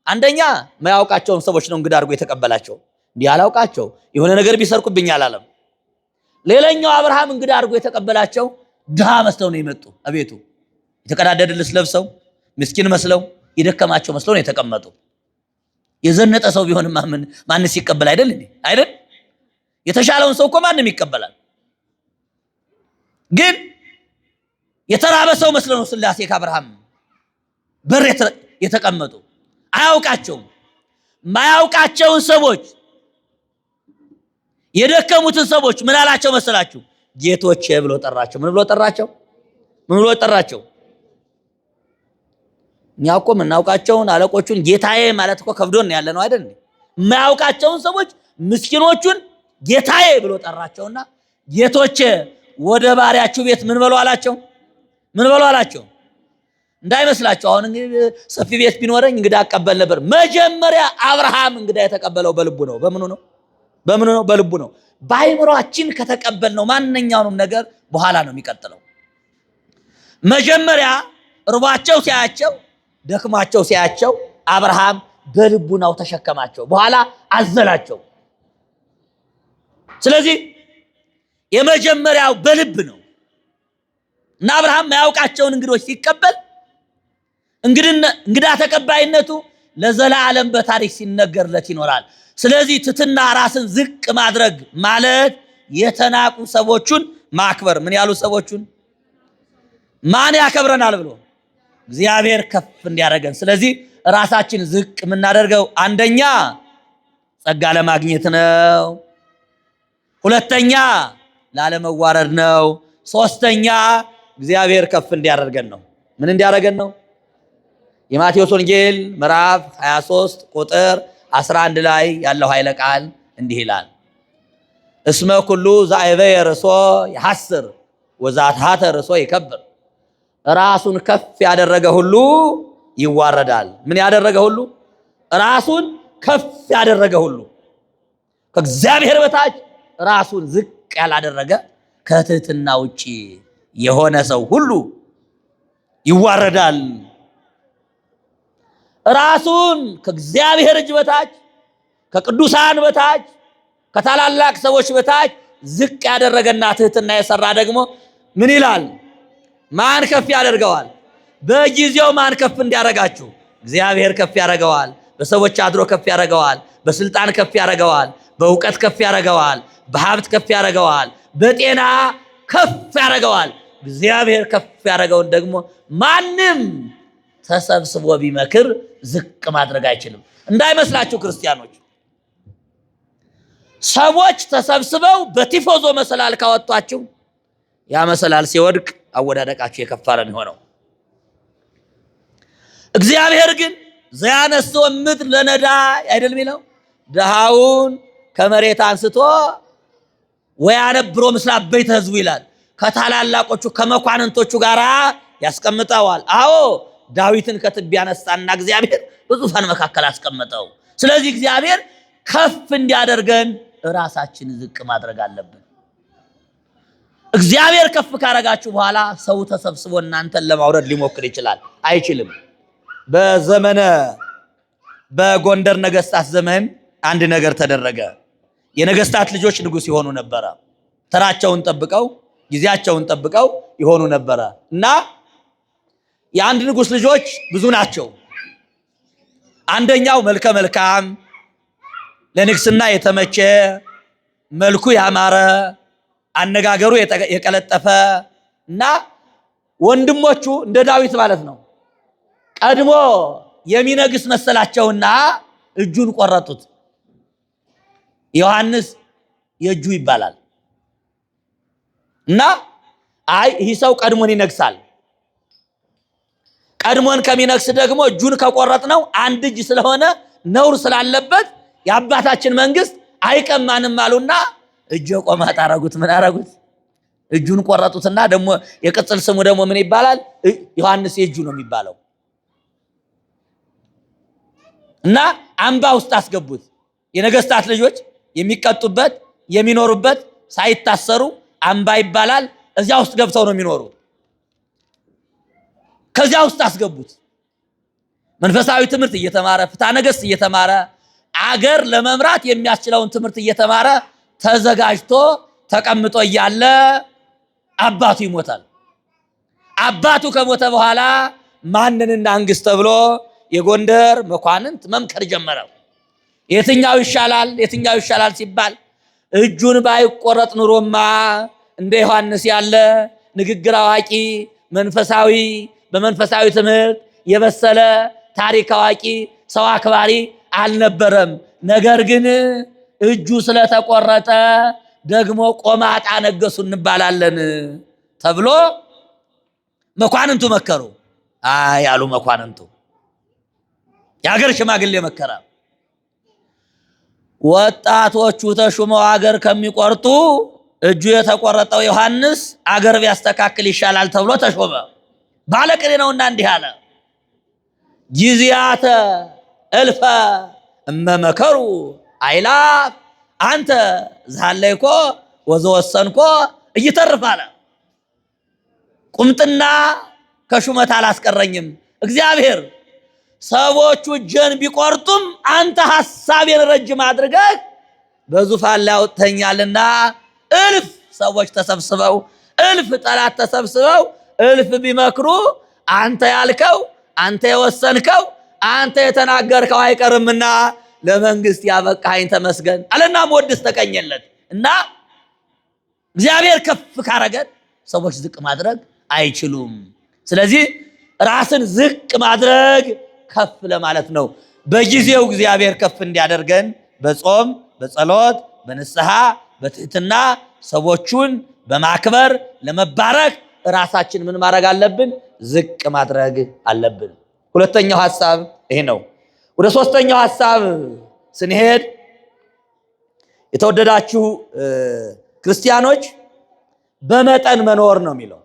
አንደኛ ማያውቃቸውን ሰዎች ነው እንግዳ አድርጎ የተቀበላቸው። እንዲህ አላውቃቸው የሆነ ነገር ቢሰርቁብኝ አላለም። ሌላኛው አብርሃም እንግዳ አድርጎ የተቀበላቸው ድሃ መስለው ነው የመጡ። አቤቱ የተቀዳደደ ልብስ ለብሰው ምስኪን መስለው የደከማቸው መስለው ነው የተቀመጡ። የዘነጠ ሰው ቢሆንም ማንስ ይቀበል አይደል እንዴ? አይደል? የተሻለውን ሰው እኮ ማንም ይቀበላል። ግን የተራበ ሰው መስለው ነው ስላሴ ከአብርሃም በር የተቀመጡ። አያውቃቸውም። ማያውቃቸውን ሰዎች የደከሙትን ሰዎች ምን አላቸው መሰላችሁ? ጌቶቼ ብሎ ጠራቸው። ምን ብሎ ጠራቸው? ምን ብሎ ጠራቸው? እኛ እኮ የምናውቃቸውን አለቆቹን ጌታዬ ማለት እኮ ከብዶን ያለ ነው አይደል? የማያውቃቸውን ሰዎች ምስኪኖቹን ጌታዬ ብሎ ጠራቸውና ጌቶቼ ወደ ባሪያችሁ ቤት ምን በሉ አላቸው? ምን በሉ አላቸው? እንዳይመስላችሁ አሁን እንግዲህ ሰፊ ቤት ቢኖረኝ እንግዳ አቀበል ነበር። መጀመሪያ አብርሃም እንግዳ የተቀበለው በልቡ ነው። በምኑ ነው? በምኑ ነው? በልቡ ነው። በአይምሮአችን ከተቀበልነው ማንኛውንም ነገር በኋላ ነው የሚቀጥለው። መጀመሪያ ርቧቸው ሲያያቸው፣ ደክሟቸው ሲያያቸው አብርሃም በልቡናው ተሸከማቸው፣ በኋላ አዘላቸው። ስለዚህ የመጀመሪያው በልብ ነው እና አብርሃም ማያውቃቸውን እንግዶች ሲቀበል እንግዳ ተቀባይነቱ ለዘላለም በታሪክ ሲነገርለት ይኖራል። ስለዚህ ትሕትና ራስን ዝቅ ማድረግ ማለት የተናቁ ሰዎችን ማክበር። ምን ያሉ ሰዎችን ማን ያከብረናል ብሎ እግዚአብሔር ከፍ እንዲያደርገን። ስለዚህ ራሳችን ዝቅ የምናደርገው አንደኛ ጸጋ ለማግኘት ነው። ሁለተኛ ላለመዋረድ ነው። ሶስተኛ እግዚአብሔር ከፍ እንዲያደርገን ነው። ምን እንዲያደርገን ነው? የማቴዎስ ወንጌል ምዕራፍ 23 ቁጥር 11 ላይ ያለው ኃይለ ቃል እንዲህ ይላል፣ እስመ ኩሉ ዘአይበየ ርእሶ ይሐስር ወዘአትሐተ ርእሶ ይከብር። ራሱን ከፍ ያደረገ ሁሉ ይዋረዳል። ምን ያደረገ ሁሉ? ራሱን ከፍ ያደረገ ሁሉ። ከእግዚአብሔር በታች ራሱን ዝቅ ያላደረገ ከትሕትና ውጪ የሆነ ሰው ሁሉ ይዋረዳል። ራሱን ከእግዚአብሔር እጅ በታች ከቅዱሳን በታች ከታላላቅ ሰዎች በታች ዝቅ ያደረገና ትሕትና የሰራ ደግሞ ምን ይላል? ማን ከፍ ያደርገዋል? በጊዜው ማን ከፍ እንዲያደርጋችሁ? እግዚአብሔር ከፍ ያደርገዋል። በሰዎች አድሮ ከፍ ያደርገዋል። በስልጣን ከፍ ያደርገዋል። በእውቀት ከፍ ያደርገዋል። በሀብት ከፍ ያደርገዋል። በጤና ከፍ ያደርገዋል። እግዚአብሔር ከፍ ያደርገውን ደግሞ ማንም ተሰብስቦ ቢመክር ዝቅ ማድረግ አይችልም። እንዳይመስላችሁ ክርስቲያኖች፣ ሰዎች ተሰብስበው በቲፎዞ መሰላል ካወጧችሁ ያ መሰላል ሲወድቅ አወዳደቃችሁ የከፋ ነው የሚሆነው። እግዚአብሔር ግን ዘያነስኦ ምድር ለነዳይ አይደል የሚለው? ድሃውን ከመሬት አንስቶ ወያነብሮ ምስለ አበይተ ሕዝቡ ይላል። ከታላላቆቹ ከመኳንንቶቹ ጋር ያስቀምጠዋል። አዎ ዳዊትን ከትቢያ ያነሳና እግዚአብሔር በዙፋን መካከል አስቀመጠው። ስለዚህ እግዚአብሔር ከፍ እንዲያደርገን ራሳችን ዝቅ ማድረግ አለብን። እግዚአብሔር ከፍ ካረጋችሁ በኋላ ሰው ተሰብስቦ እናንተን ለማውረድ ሊሞክር ይችላል። አይችልም። በጎንደር ነገስታት ዘመን አንድ ነገር ተደረገ። የነገስታት ልጆች ንጉስ ይሆኑ ነበረ። ተራቸውን ጠብቀው ጊዜያቸውን ጠብቀው ይሆኑ ነበረ እና የአንድ ንጉስ ልጆች ብዙ ናቸው። አንደኛው መልከ መልካም፣ ለንግስና የተመቸ፣ መልኩ ያማረ፣ አነጋገሩ የቀለጠፈ እና ወንድሞቹ እንደ ዳዊት ማለት ነው ቀድሞ የሚነግስ መሰላቸውና እጁን ቆረጡት። ዮሐንስ የእጁ ይባላል እና አይ ይህ ሰው ቀድሞን ይነግሳል፣ ቀድሞን ከሚነግስ ደግሞ እጁን ከቆረጥ ነው አንድ እጅ ስለሆነ ነውር ስላለበት የአባታችን መንግስት አይቀማንም አሉና እጀ ቆማጥ አረጉት። ምን አረጉት? እጁን ቆረጡትና ደግሞ የቅጽል ስሙ ደግሞ ምን ይባላል? ዮሐንስ የእጁ ነው የሚባለው እና አምባ ውስጥ አስገቡት። የነገስታት ልጆች የሚቀጡበት የሚኖሩበት ሳይታሰሩ አምባ ይባላል። እዚያ ውስጥ ገብተው ነው የሚኖሩት። ከዚያ ውስጥ አስገቡት። መንፈሳዊ ትምህርት እየተማረ ፍትሐ ነገሥት እየተማረ አገር ለመምራት የሚያስችለውን ትምህርት እየተማረ ተዘጋጅቶ ተቀምጦ እያለ አባቱ ይሞታል። አባቱ ከሞተ በኋላ ማንን እናንግስ ተብሎ የጎንደር መኳንንት መምከር ጀመረ። የትኛው ይሻላል ሲባል እጁን ባይቆረጥ ኑሮማ እንደ ዮሐንስ ያለ ንግግር አዋቂ፣ መንፈሳዊ በመንፈሳዊ ትምህርት የበሰለ ታሪክ አዋቂ፣ ሰው አክባሪ አልነበረም። ነገር ግን እጁ ስለተቆረጠ ደግሞ ቆማጣ ነገሱ እንባላለን ተብሎ መኳንንቱ መከሩ። አይ ያሉ መኳንንቱ የሀገር ሽማግሌ መከራ። ወጣቶቹ ተሹመው አገር ከሚቆርጡ እጁ የተቆረጠው ዮሐንስ አገር ቢያስተካክል ይሻላል ተብሎ ተሾመ። ባለቅኔ ነውና እንዲህ አለ፣ ጊዜያተ እልፈ እመመከሩ አይላፍ አንተ ዛለይኮ ወዘወሰንኮ እይተርፍ አለ። ቁምጥና ከሹመት አላስቀረኝም። እግዚአብሔር ሰዎቹ እጄን ቢቆርጡም አንተ ሐሳቤን ረጅም አድርገህ በዙፋን ላይ አውጥተኛልና እልፍ ሰዎች ተሰብስበው እልፍ ጠላት ተሰብስበው እልፍ ቢመክሩ አንተ ያልከው አንተ የወሰንከው አንተ የተናገርከው አይቀርምና ለመንግስት ያበቃኸኝ ተመስገን አለና መወድስ ተቀኘለት። እና እግዚአብሔር ከፍ ካረገን ሰዎች ዝቅ ማድረግ አይችሉም። ስለዚህ ራስን ዝቅ ማድረግ ከፍ ለማለት ነው። በጊዜው እግዚአብሔር ከፍ እንዲያደርገን በጾም በጸሎት በንስሐ በትህትና ሰዎቹን በማክበር ለመባረክ ራሳችን ምን ማድረግ አለብን? ዝቅ ማድረግ አለብን። ሁለተኛው ሐሳብ ይሄ ነው። ወደ ሶስተኛው ሐሳብ ስንሄድ የተወደዳችሁ ክርስቲያኖች በመጠን መኖር ነው የሚለው።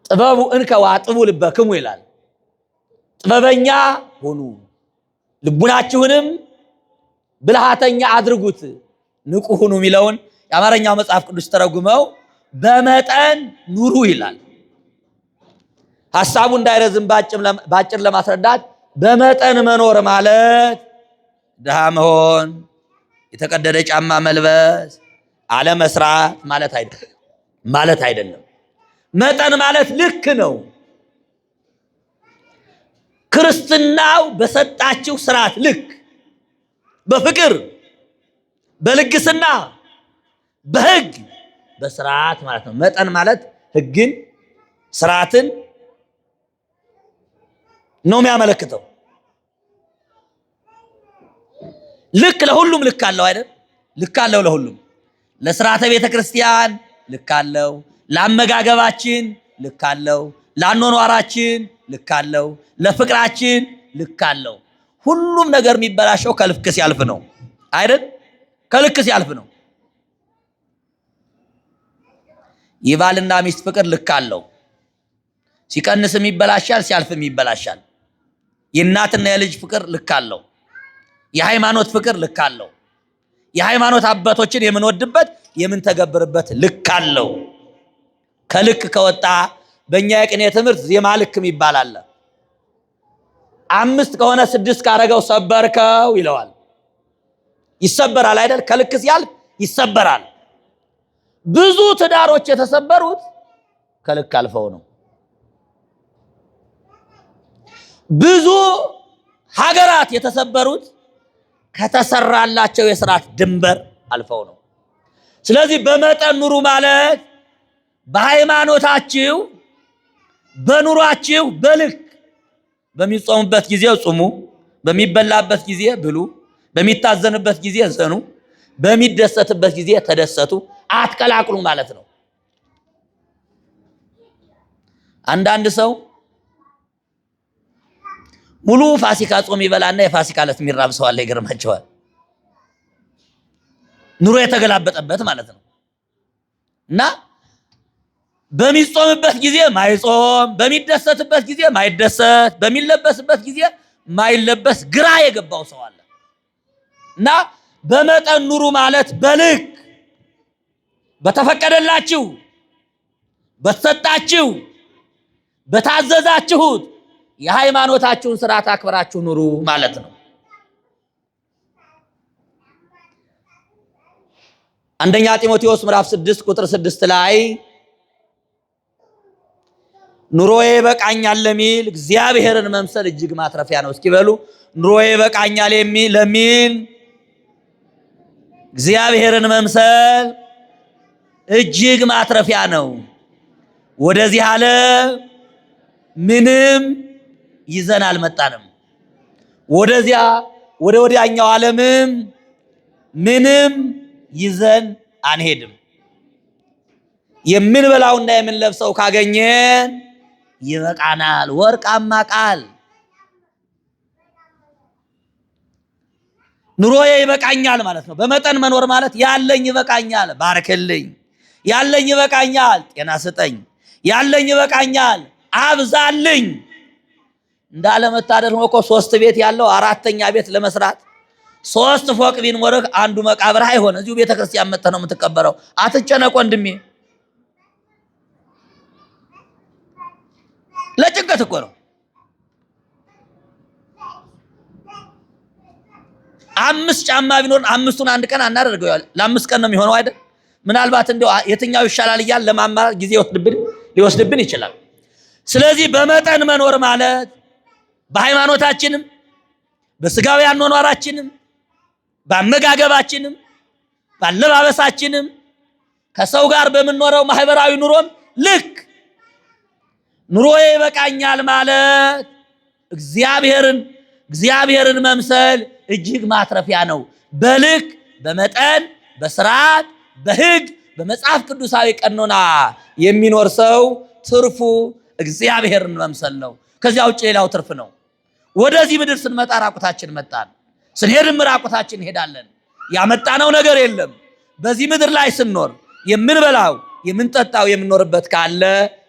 ጥበቡ እንከ ወአጥቡ ልበክሙ ይላል። ጥበበኛ ሁኑ ልቡናችሁንም ብልሃተኛ አድርጉት ንቁ ሁኑ የሚለውን የአማርኛው መጽሐፍ ቅዱስ ተረጉመው በመጠን ኑሩ ይላል። ሐሳቡ እንዳይረዝም ባጭር ለማስረዳት በመጠን መኖር ማለት ድሃ መሆን፣ የተቀደደ ጫማ መልበስ፣ አለመስራት ማለት አይደለም። መጠን ማለት ልክ ነው። ክርስትናው በሰጣችሁ ስርዓት ልክ በፍቅር በልግስና በሕግ በስርዓት ማለት ነው። መጠን ማለት ሕግን ስርዓትን ነው የሚያመለክተው። ልክ ለሁሉም ልክ አለው አይደል? ልክ አለው ለሁሉም። ለስርዓተ ቤተ ክርስቲያን ልክ አለው፣ ለአመጋገባችን ልክ አለው፣ ለአኗኗራችን ልክ አለው፣ ለፍቅራችን ልክ አለው። ሁሉም ነገር የሚበላሸው ከልክ ሲያልፍ ነው አይደል? ከልክ ሲያልፍ ነው። የባልና ሚስት ፍቅር ልክ አለው። ሲቀንስም ይበላሻል፣ ሲያልፍም ይበላሻል። የእናትና የልጅ ፍቅር ልክ አለው። የሃይማኖት ፍቅር ልክ አለው። የሃይማኖት አባቶችን የምንወድበት የምንተገብርበት ልክ አለው። ከልክ ከወጣ በእኛ የቅኔ ትምህርት ዜማ ልክም ይባላል። 5 ከሆነ 6 ካረገው ሰበርከው ይለዋል። ይሰበራል አይደል? ከልክ ሲያልፍ ይሰበራል። ብዙ ትዳሮች የተሰበሩት ከልክ አልፈው ነው። ብዙ ሀገራት የተሰበሩት ከተሰራላቸው የሥርዓት ድንበር አልፈው ነው። ስለዚህ በመጠን ኑሩ ማለት በሃይማኖታችሁ በኑሯችሁ በልክ በሚጾሙበት ጊዜ ጹሙ፣ በሚበላበት ጊዜ ብሉ፣ በሚታዘንበት ጊዜ ዘኑ፣ በሚደሰትበት ጊዜ ተደሰቱ፣ አትቀላቅሉ ማለት ነው። አንዳንድ ሰው ሙሉ ፋሲካ ጾም ይበላና የፋሲካ ዕለት የሚራብ ሰው አለ። ይገርማቸዋል። ኑሮ የተገላበጠበት ማለት ነው። እና በሚጾምበት ጊዜ ማይጾም፣ በሚደሰትበት ጊዜ ማይደሰት፣ በሚለበስበት ጊዜ ማይለበስ ግራ የገባው ሰው አለ። እና በመጠን ኑሩ ማለት በልክ በተፈቀደላችሁ በተሰጣችሁ በታዘዛችሁት የሃይማኖታችሁን ስርዓት አክብራችሁ ኑሩ ማለት ነው። አንደኛ ጢሞቴዎስ ምዕራፍ 6 ቁጥር 6 ላይ ኑሮዬ በቃኛል ለሚል እግዚአብሔርን መምሰል እጅግ ማትረፊያ ነው። እስኪ በሉ ኑሮዬ በቃኛል ለሚል እግዚአብሔርን መምሰል እጅግ ማትረፊያ ነው። ወደዚህ ዓለም ምንም ይዘን አልመጣንም። ወደ ወዲያኛው ዓለምም ምንም ይዘን አንሄድም። የምንበላውና የምንለብሰው ካገኘን ይበቃናል። ወርቃማ ቃል ኑሮዬ ይበቃኛል ማለት ነው። በመጠን መኖር ማለት ያለኝ ይበቃኛል፣ ባርክልኝ፣ ያለኝ ይበቃኛል፣ ጤና ስጠኝ፣ ያለኝ ይበቃኛል፣ አብዛልኝ። እንዳለመታደል ሆኖ እኮ 3 ቤት ያለው 4ኛ ቤት ለመስራት 3 ፎቅ ቢኖርህ አንዱ መቃብር አይሆን። እዚሁ ቤተክርስቲያን መጥተህ ነው የምትቀበረው። አትጨነቅ ወንድሜ። ለጭንቀት እኮ ነው። 5 ጫማ ቢኖር 5ቱን አንድ ቀን አናደርገው። ለ5 ቀን ነው የሚሆነው አይደል? ምናልባት እንደው የትኛው ይሻላል እያል ለማማራር ጊዜ ሊወስድብን ይችላል። ስለዚህ በመጠን መኖር ማለት በሃይማኖታችንም በስጋዊ አኗኗራችንም በአመጋገባችንም ባለባበሳችንም ከሰው ጋር በምንኖረው ማህበራዊ ኑሮም ልክ ኑሮዬ ይበቃኛል ማለት እግዚአብሔርን መምሰል እጅግ ማትረፊያ ነው። በልክ በመጠን በስርዓት በሕግ በመጽሐፍ ቅዱሳዊ ቀኖና የሚኖር ሰው ትርፉ እግዚአብሔርን መምሰል ነው። ከዚያ ውጭ ሌላው ትርፍ ነው። ወደዚህ ምድር ስንመጣ ራቁታችን መጣን፣ ስንሄድም ራቁታችን እንሄዳለን። ያመጣነው ነገር የለም። በዚህ ምድር ላይ ስንኖር የምንበላው የምንጠጣው የምንኖርበት ካለ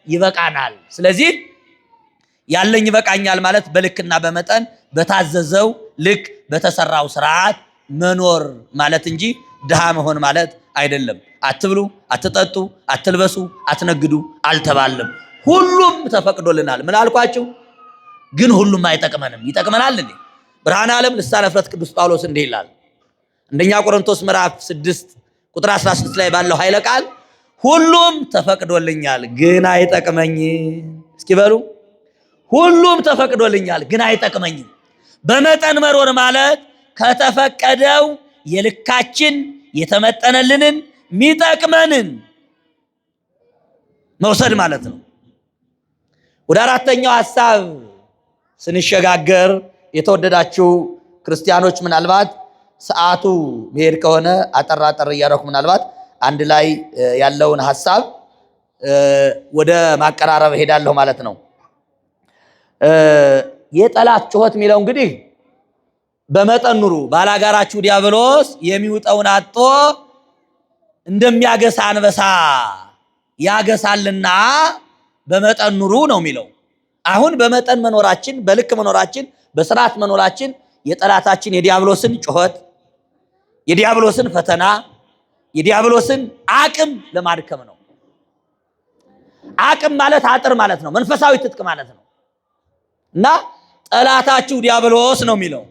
ይበቃናል። ስለዚህ ያለኝ ይበቃኛል ማለት በልክና በመጠን በታዘዘው ልክ በተሰራው ስርዓት መኖር ማለት እንጂ ድሃ መሆን ማለት አይደለም። አትብሉ፣ አትጠጡ፣ አትልበሱ፣ አትነግዱ አልተባለም። ሁሉም ተፈቅዶልናል። ምን አልኳችሁ? ግን ሁሉም አይጠቅመንም። ይጠቅመናል እንዴ? ብርሃነ ዓለም ልሳነ ፍረት ቅዱስ ጳውሎስ እንዲህ ይላል። አንደኛ ቆሮንቶስ ምዕራፍ 6 ቁጥር 16 ላይ ባለው ኃይለ ቃል ሁሉም ተፈቅዶልኛል ግን አይጠቅመኝም። እስኪ በሉ ሁሉም ተፈቅዶልኛል ግን አይጠቅመኝም። በመጠን መኖር ማለት ከተፈቀደው የልካችን የተመጠነልንን ሚጠቅመንን መውሰድ ማለት ነው። ወደ አራተኛው ሐሳብ ስንሸጋገር የተወደዳችሁ ክርስቲያኖች ምናልባት ሰዓቱ መሄድ ከሆነ አጠር እያደረኩ ምናልባት አንድ ላይ ያለውን ሐሳብ ወደ ማቀራረብ ሄዳለሁ ማለት ነው። የጠላት ጩኸት የሚለው እንግዲህ በመጠን ኑሩ፣ ባላጋራችሁ ዲያብሎስ የሚውጠውን አጥቶ እንደሚያገሳ አንበሳ ያገሳልና በመጠን ኑሩ ነው የሚለው። አሁን በመጠን መኖራችን፣ በልክ መኖራችን፣ በስርዓት መኖራችን የጠላታችን የዲያብሎስን ጩኸት፣ የዲያብሎስን ፈተና፣ የዲያብሎስን አቅም ለማድከም ነው። አቅም ማለት አጥር ማለት ነው፣ መንፈሳዊ ትጥቅ ማለት ነው። እና ጠላታችሁ ዲያብሎስ ነው የሚለው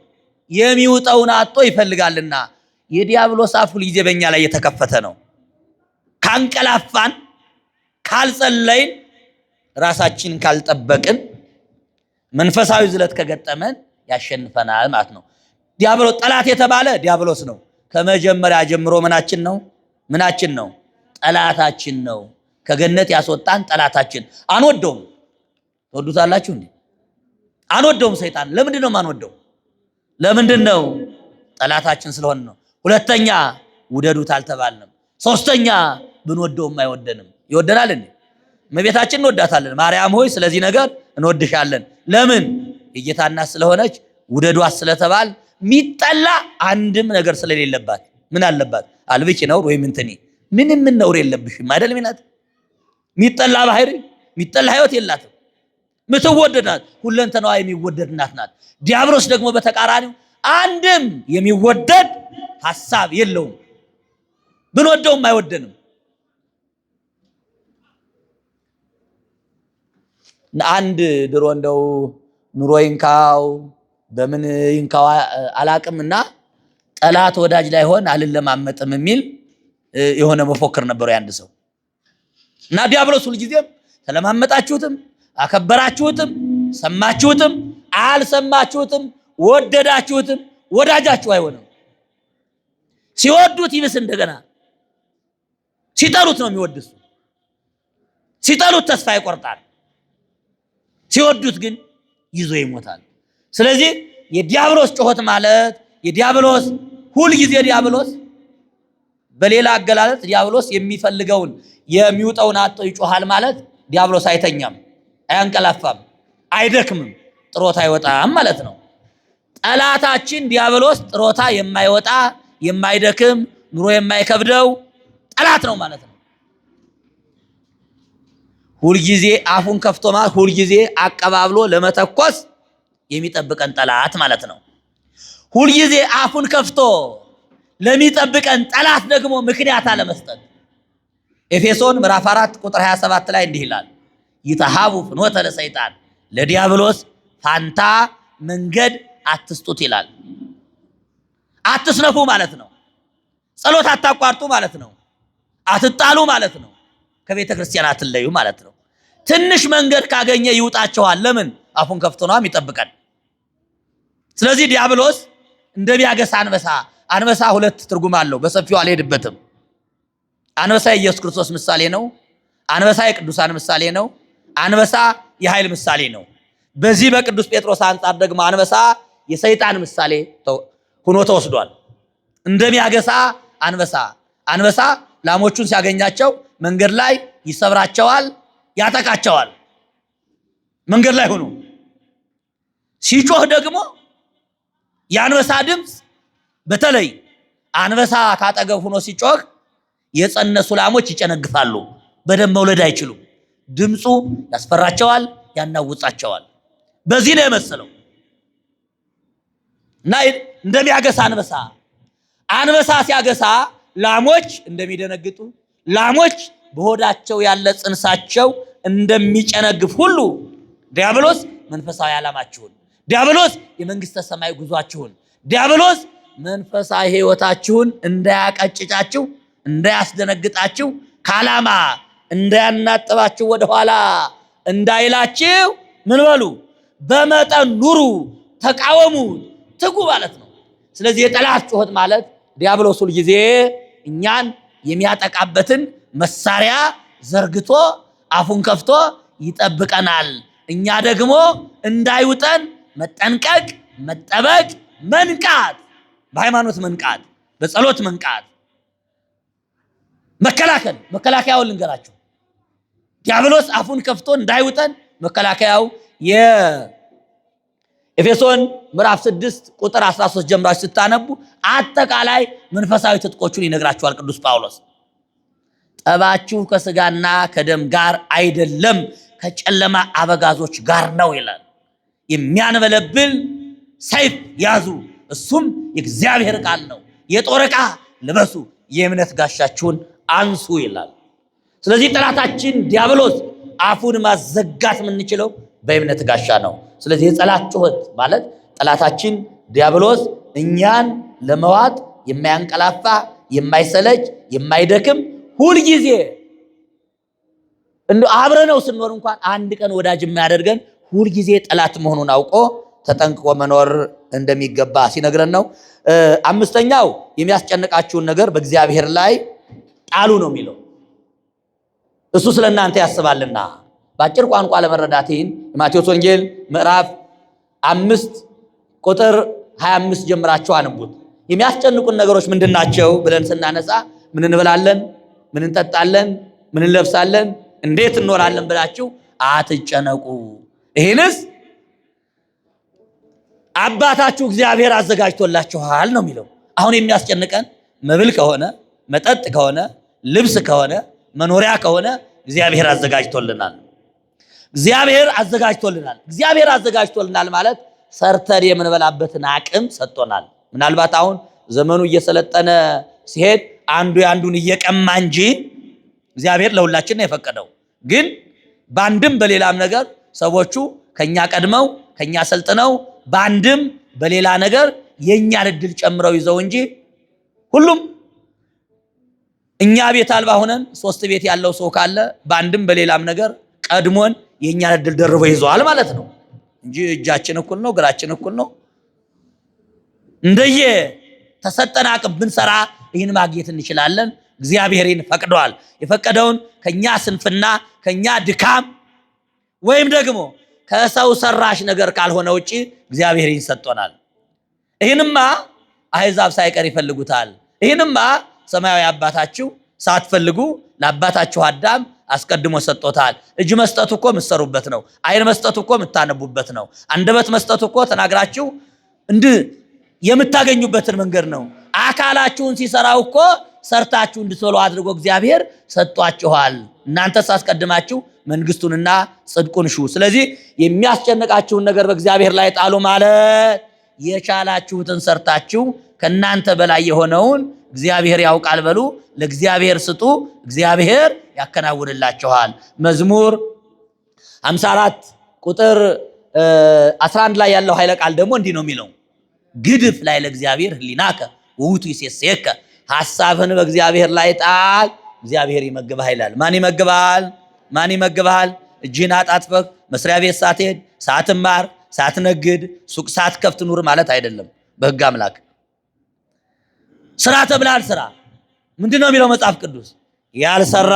የሚውጠውን አጥቶ ይፈልጋልና የዲያብሎስ አፍ ሁልጊዜ በእኛ ላይ የተከፈተ ነው። ካንቀላፋን፣ ካልጸለይን፣ ራሳችንን ካልጠበቅን፣ መንፈሳዊ ዝለት ከገጠመን ያሸንፈናል ማለት ነው። ዲያብሎስ ጠላት የተባለ ዲያብሎስ ነው። ከመጀመሪያ ጀምሮ ምናችን ነው? ጠላታችን ነው። ከገነት ያስወጣን ጠላታችን። አንወደውም። ትወዱታላችሁ እንዴ? አንወደውም ሰይጣን። ለምንድን ነው ማንወደው? ለምንድን ነው? ጠላታችን ስለሆነ ነው። ሁለተኛ ውደዱት አልተባልንም። ሶስተኛ ብንወደውም አይወደንም። ይወደናል እንዴ? እመቤታችን እንወዳታለን። ማርያም ሆይ ስለዚህ ነገር እንወድሻለን። ለምን? የጌታ እናት ስለሆነች ውደዷት ስለተባል ሚጠላ አንድም ነገር ስለሌለባት ምን አለባት? አልብኪ ነውር ወይም እንትኒ ምንም ነውር የለብሽም አይደል? ሚናት ሚጠላ ባህሪ ሚጠላ ህይወት የላትም። ምትወደዳት ሁለንተናዋ የሚወደድ እናት ናት። ዲያብሎስ ደግሞ በተቃራኒው አንድም የሚወደድ ሐሳብ የለውም። ብንወደውም አይወደንም። አንድ ድሮ እንደው ኑሮ ይንካው በምን ይንካው አላቅምና ጠላት ወዳጅ ላይ ሆን አልለማመጥም የሚል የሆነ መፎክር ነበረው ያንድ ሰው። እና ዲያብሎስ ሁልጊዜም ተለማመጣችሁትም አከበራችሁትም ሰማችሁትም አልሰማችሁትም ወደዳችሁትም ወዳጃችሁ አይሆንም። ሲወዱት ይብስ እንደገና ሲጠሉት ነው የሚወድሱ። ሲጠሉት ተስፋ ይቆርጣል፣ ሲወዱት ግን ይዞ ይሞታል። ስለዚህ የዲያብሎስ ጩኸት ማለት የዲያብሎስ ሁልጊዜ ዲያብሎስ በሌላ አገላለጽ ዲያብሎስ የሚፈልገውን የሚውጠውን አጥቶ ይጮሃል ማለት ዲያብሎስ አይተኛም፣ አያንቀላፋም፣ አይደክምም፣ ጥሮታ አይወጣም ማለት ነው። ጠላታችን ዲያብሎስ ጥሮታ የማይወጣ የማይደክም ኑሮ የማይከብደው ጠላት ነው ማለት ነው። ሁልጊዜ አፉን ከፍቶ ማለት ሁልጊዜ አቀባብሎ ለመተኮስ የሚጠብቀን ጠላት ማለት ነው። ሁልጊዜ አፉን ከፍቶ ለሚጠብቀን ጠላት ደግሞ ምክንያት አለመስጠት። ኤፌሶን ምዕራፍ 4 ቁጥር 27 ላይ እንዲህ ይላል፣ ይተሃቡ ፍኖተ ለሰይጣን ለዲያብሎስ ፋንታ መንገድ አትስጡት ይላል። አትስነፉ ማለት ነው። ጸሎት አታቋርጡ ማለት ነው። አትጣሉ ማለት ነው። ከቤተ ክርስቲያን አትለዩ ማለት ነው። ትንሽ መንገድ ካገኘ ይውጣቸዋል። ለምን? አፉን ከፍቶ ነው የሚጠብቀን። ስለዚህ ዲያብሎስ እንደሚያገሳ አንበሳ፣ አንበሳ ሁለት ትርጉም አለው፣ በሰፊው አልሄድበትም። አንበሳ የኢየሱስ ክርስቶስ ምሳሌ ነው። አንበሳ የቅዱሳን ምሳሌ ነው። አንበሳ የኃይል ምሳሌ ነው። በዚህ በቅዱስ ጴጥሮስ አንጻር ደግሞ አንበሳ የሰይጣን ምሳሌ ሆኖ ተወስዷል። እንደሚያገሳ አንበሳ፣ አንበሳ ላሞቹን ሲያገኛቸው መንገድ ላይ ይሰብራቸዋል፣ ያጠቃቸዋል። መንገድ ላይ ሆኖ ሲጮህ ደግሞ የአንበሳ ድምፅ፣ በተለይ አንበሳ ካጠገብ ሆኖ ሲጮህ የጸነሱ ላሞች ይጨነግፋሉ፣ በደም መውለድ አይችሉም። ድምፁ ያስፈራቸዋል፣ ያናውጻቸዋል። በዚህ ነው የመሰለው እና እንደሚያገሳ አንበሳ፣ አንበሳ ሲያገሳ ላሞች እንደሚደነግጡ፣ ላሞች በሆዳቸው ያለ ጽንሳቸው እንደሚጨነግፍ ሁሉ ዲያብሎስ መንፈሳዊ ዓላማችሁን፣ ዲያብሎስ የመንግስተ ሰማይ ጉዟችሁን፣ ዲያብሎስ መንፈሳዊ ሕይወታችሁን እንዳያቀጭጫችሁ፣ እንዳያስደነግጣችሁ፣ ከዓላማ እንዳያናጥባችሁ፣ ወደኋላ እንዳይላችሁ ምን በሉ? በመጠን ኑሩ፣ ተቃወሙ፣ ትጉ ማለት ነው። ስለዚህ የጠላት ጩኸት ማለት ዲያብሎስ ሁል ጊዜ እኛን የሚያጠቃበትን መሳሪያ ዘርግቶ አፉን ከፍቶ ይጠብቀናል። እኛ ደግሞ እንዳይውጠን መጠንቀቅ፣ መጠበቅ፣ መንቃት፣ በሃይማኖት መንቃት፣ በጸሎት መንቃት፣ መከላከል። መከላከያውን ልንገራችሁ። ዲያብሎስ አፉን ከፍቶ እንዳይውጠን መከላከያው የኤፌሶን ምዕራፍ 6 ቁጥር 13 ጀምራችሁ ስታነቡ አጠቃላይ መንፈሳዊ ትጥቆቹን ይነግራችኋል ቅዱስ ጳውሎስ። ጠባችሁ ከስጋና ከደም ጋር አይደለም ከጨለማ አበጋዞች ጋር ነው ይላል። የሚያንበለብል ሰይፍ ያዙ፣ እሱም የእግዚአብሔር ቃል ነው። የጦር ዕቃ ልበሱ፣ የእምነት ጋሻችሁን አንሱ ይላል። ስለዚህ ጠላታችን ዲያብሎስ አፉን ማዘጋት የምንችለው በእምነት ጋሻ ነው። ስለዚህ የጠላት ጩኸት ማለት ጠላታችን ዲያብሎስ እኛን ለመዋጥ የማያንቀላፋ፣ የማይሰለች፣ የማይደክም ሁልጊዜ አብረነው ስንኖር እንኳን አንድ ቀን ወዳጅ የማያደርገን ሁልጊዜ ጠላት መሆኑን አውቆ ተጠንቅቆ መኖር እንደሚገባ ሲነግረን ነው። አምስተኛው የሚያስጨንቃችሁን ነገር በእግዚአብሔር ላይ ጣሉ ነው የሚለው። እሱ ስለ እናንተ ያስባልና። በአጭር ቋንቋ ለመረዳት ይህን የማቴዎስ ወንጌል ምዕራፍ 5 ቁጥር 25 ጀምራችሁ አንቡት። የሚያስጨንቁን ነገሮች ምንድናቸው ብለን ስናነሳ ምን እንበላለን፣ ምን እንጠጣለን፣ ምን እንለብሳለን፣ እንዴት እንኖራለን ብላችሁ አትጨነቁ። ይህንስ አባታችሁ እግዚአብሔር አዘጋጅቶላችኋል ነው የሚለው። አሁን የሚያስጨንቀን መብል ከሆነ፣ መጠጥ ከሆነ፣ ልብስ ከሆነ፣ መኖሪያ ከሆነ እግዚአብሔር አዘጋጅቶልናል። እግዚአብሔር አዘጋጅቶልናል። እግዚአብሔር አዘጋጅቶልናል ማለት ሰርተን የምንበላበትን አቅም ሰጥቶናል። ምናልባት አሁን ዘመኑ እየሰለጠነ ሲሄድ አንዱ ያንዱን እየቀማ እንጂ እግዚአብሔር ለሁላችን ነው የፈቀደው። ግን በአንድም በሌላም ነገር ሰዎቹ ከኛ ቀድመው ከኛ ሰልጥነው በአንድም በሌላ ነገር የኛን እድል ጨምረው ይዘው እንጂ ሁሉም እኛ ቤት አልባ ሆነን 3 ቤት ያለው ሰው ካለ በአንድም በሌላም ነገር ቀድሞን የኛን እድል ደርበው ይዘዋል ማለት ነው እንጂ እጃችን እኩል ነው፣ እግራችን እኩል ነው። እንደየ ተሰጠን አቅም ብንሰራ ይህን ማግኘት እንችላለን። እግዚአብሔር ይህን ፈቅደዋል። የፈቀደውን ከኛ ስንፍና ከኛ ድካም ወይም ደግሞ ከሰው ሰራሽ ነገር ካልሆነ ውጪ እግዚአብሔር ይህን ሰጥቶናል። ይህንማ አሕዛብ ሳይቀር ይፈልጉታል። ይህንማ ሰማያዊ አባታችሁ ሳትፈልጉ ለአባታችሁ አዳም አስቀድሞ ሰጥቶታል። እጅ መስጠቱ እኮ የምትሰሩበት ነው። ዓይን መስጠቱ እኮ የምታነቡበት ነው። አንደበት መስጠቱ እኮ ተናግራችሁ የምታገኙበትን መንገድ ነው። አካላችሁን ሲሰራው እኮ ሰርታችሁ እንድትበሉ አድርጎ እግዚአብሔር ሰጥቷችኋል። እናንተስ አስቀድማችሁ መንግስቱንና ጽድቁን ሹ። ስለዚህ የሚያስጨንቃችሁን ነገር በእግዚአብሔር ላይ ጣሉ ማለት የቻላችሁትን ሰርታችሁ ከእናንተ በላይ የሆነውን እግዚአብሔር ያውቃል በሉ። ለእግዚአብሔር ስጡ፣ እግዚአብሔር ያከናውንላችኋል። መዝሙር 54 ቁጥር 11 ላይ ያለው ኃይለ ቃል ደግሞ እንዲህ ነው የሚለው፣ ግድፍ ላይ ለእግዚአብሔር ህሊናከ ውእቱ ይሴሰየከ። ሐሳብህን በእግዚአብሔር ላይ ጣል፣ እግዚአብሔር ይመግብሃል ይላል። ማን ይመግብሃል? ማን ይመግብሃል? እጅህን አጣጥፈህ መስሪያ ቤት ሳትሄድ ሳትማር ሳትነግድ ሱቅ ሳትከፍት ኑር ማለት አይደለም። በሕግ አምላክ ስራ ተብላል። ስራ ምንድነው የሚለው መጽሐፍ ቅዱስ? ያልሰራ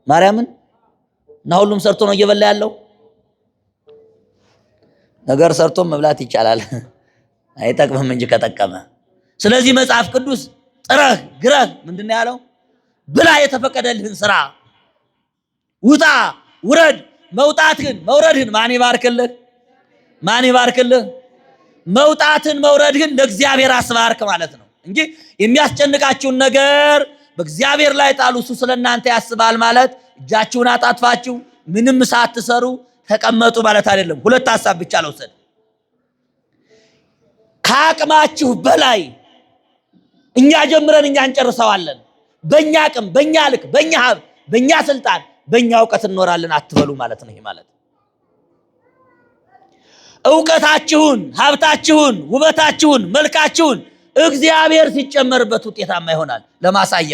ማርያምን እና ሁሉም ሰርቶ ነው እየበላ ያለው። ነገር ሰርቶ መብላት ይቻላል፣ አይጠቅምም እንጂ ከጠቀመ። ስለዚህ መጽሐፍ ቅዱስ ጥረህ ግረህ ምንድነው ያለው? ብላ የተፈቀደልህን ስራ፣ ውጣ ውረድ፣ መውጣትህን መውረድህን ማን ይባርክልህ? ማን ይባርክልህ? መውጣትን መውረድህን ለእግዚአብሔር አስባርክ ማለት ነው እንጂ የሚያስጨንቃችሁን ነገር በእግዚአብሔር ላይ ጣሉ፣ እሱ ስለእናንተ ያስባል ማለት እጃችሁን አጣጥፋችሁ ምንም ሳትሰሩ ተቀመጡ ማለት አይደለም። ሁለት ሐሳብ ብቻ ለውሰድ። ከአቅማችሁ በላይ እኛ ጀምረን እኛ እንጨርሰዋለን። በእኛ አቅም፣ በእኛ ልክ፣ በእኛ ሀብት፣ በእኛ ስልጣን፣ በእኛ እውቀት እንኖራለን አትበሉ ማለት ነው። ይሄ ማለት እውቀታችሁን፣ ሀብታችሁን፣ ውበታችሁን፣ መልካችሁን እግዚአብሔር ሲጨመርበት ውጤታማ ይሆናል። ለማሳያ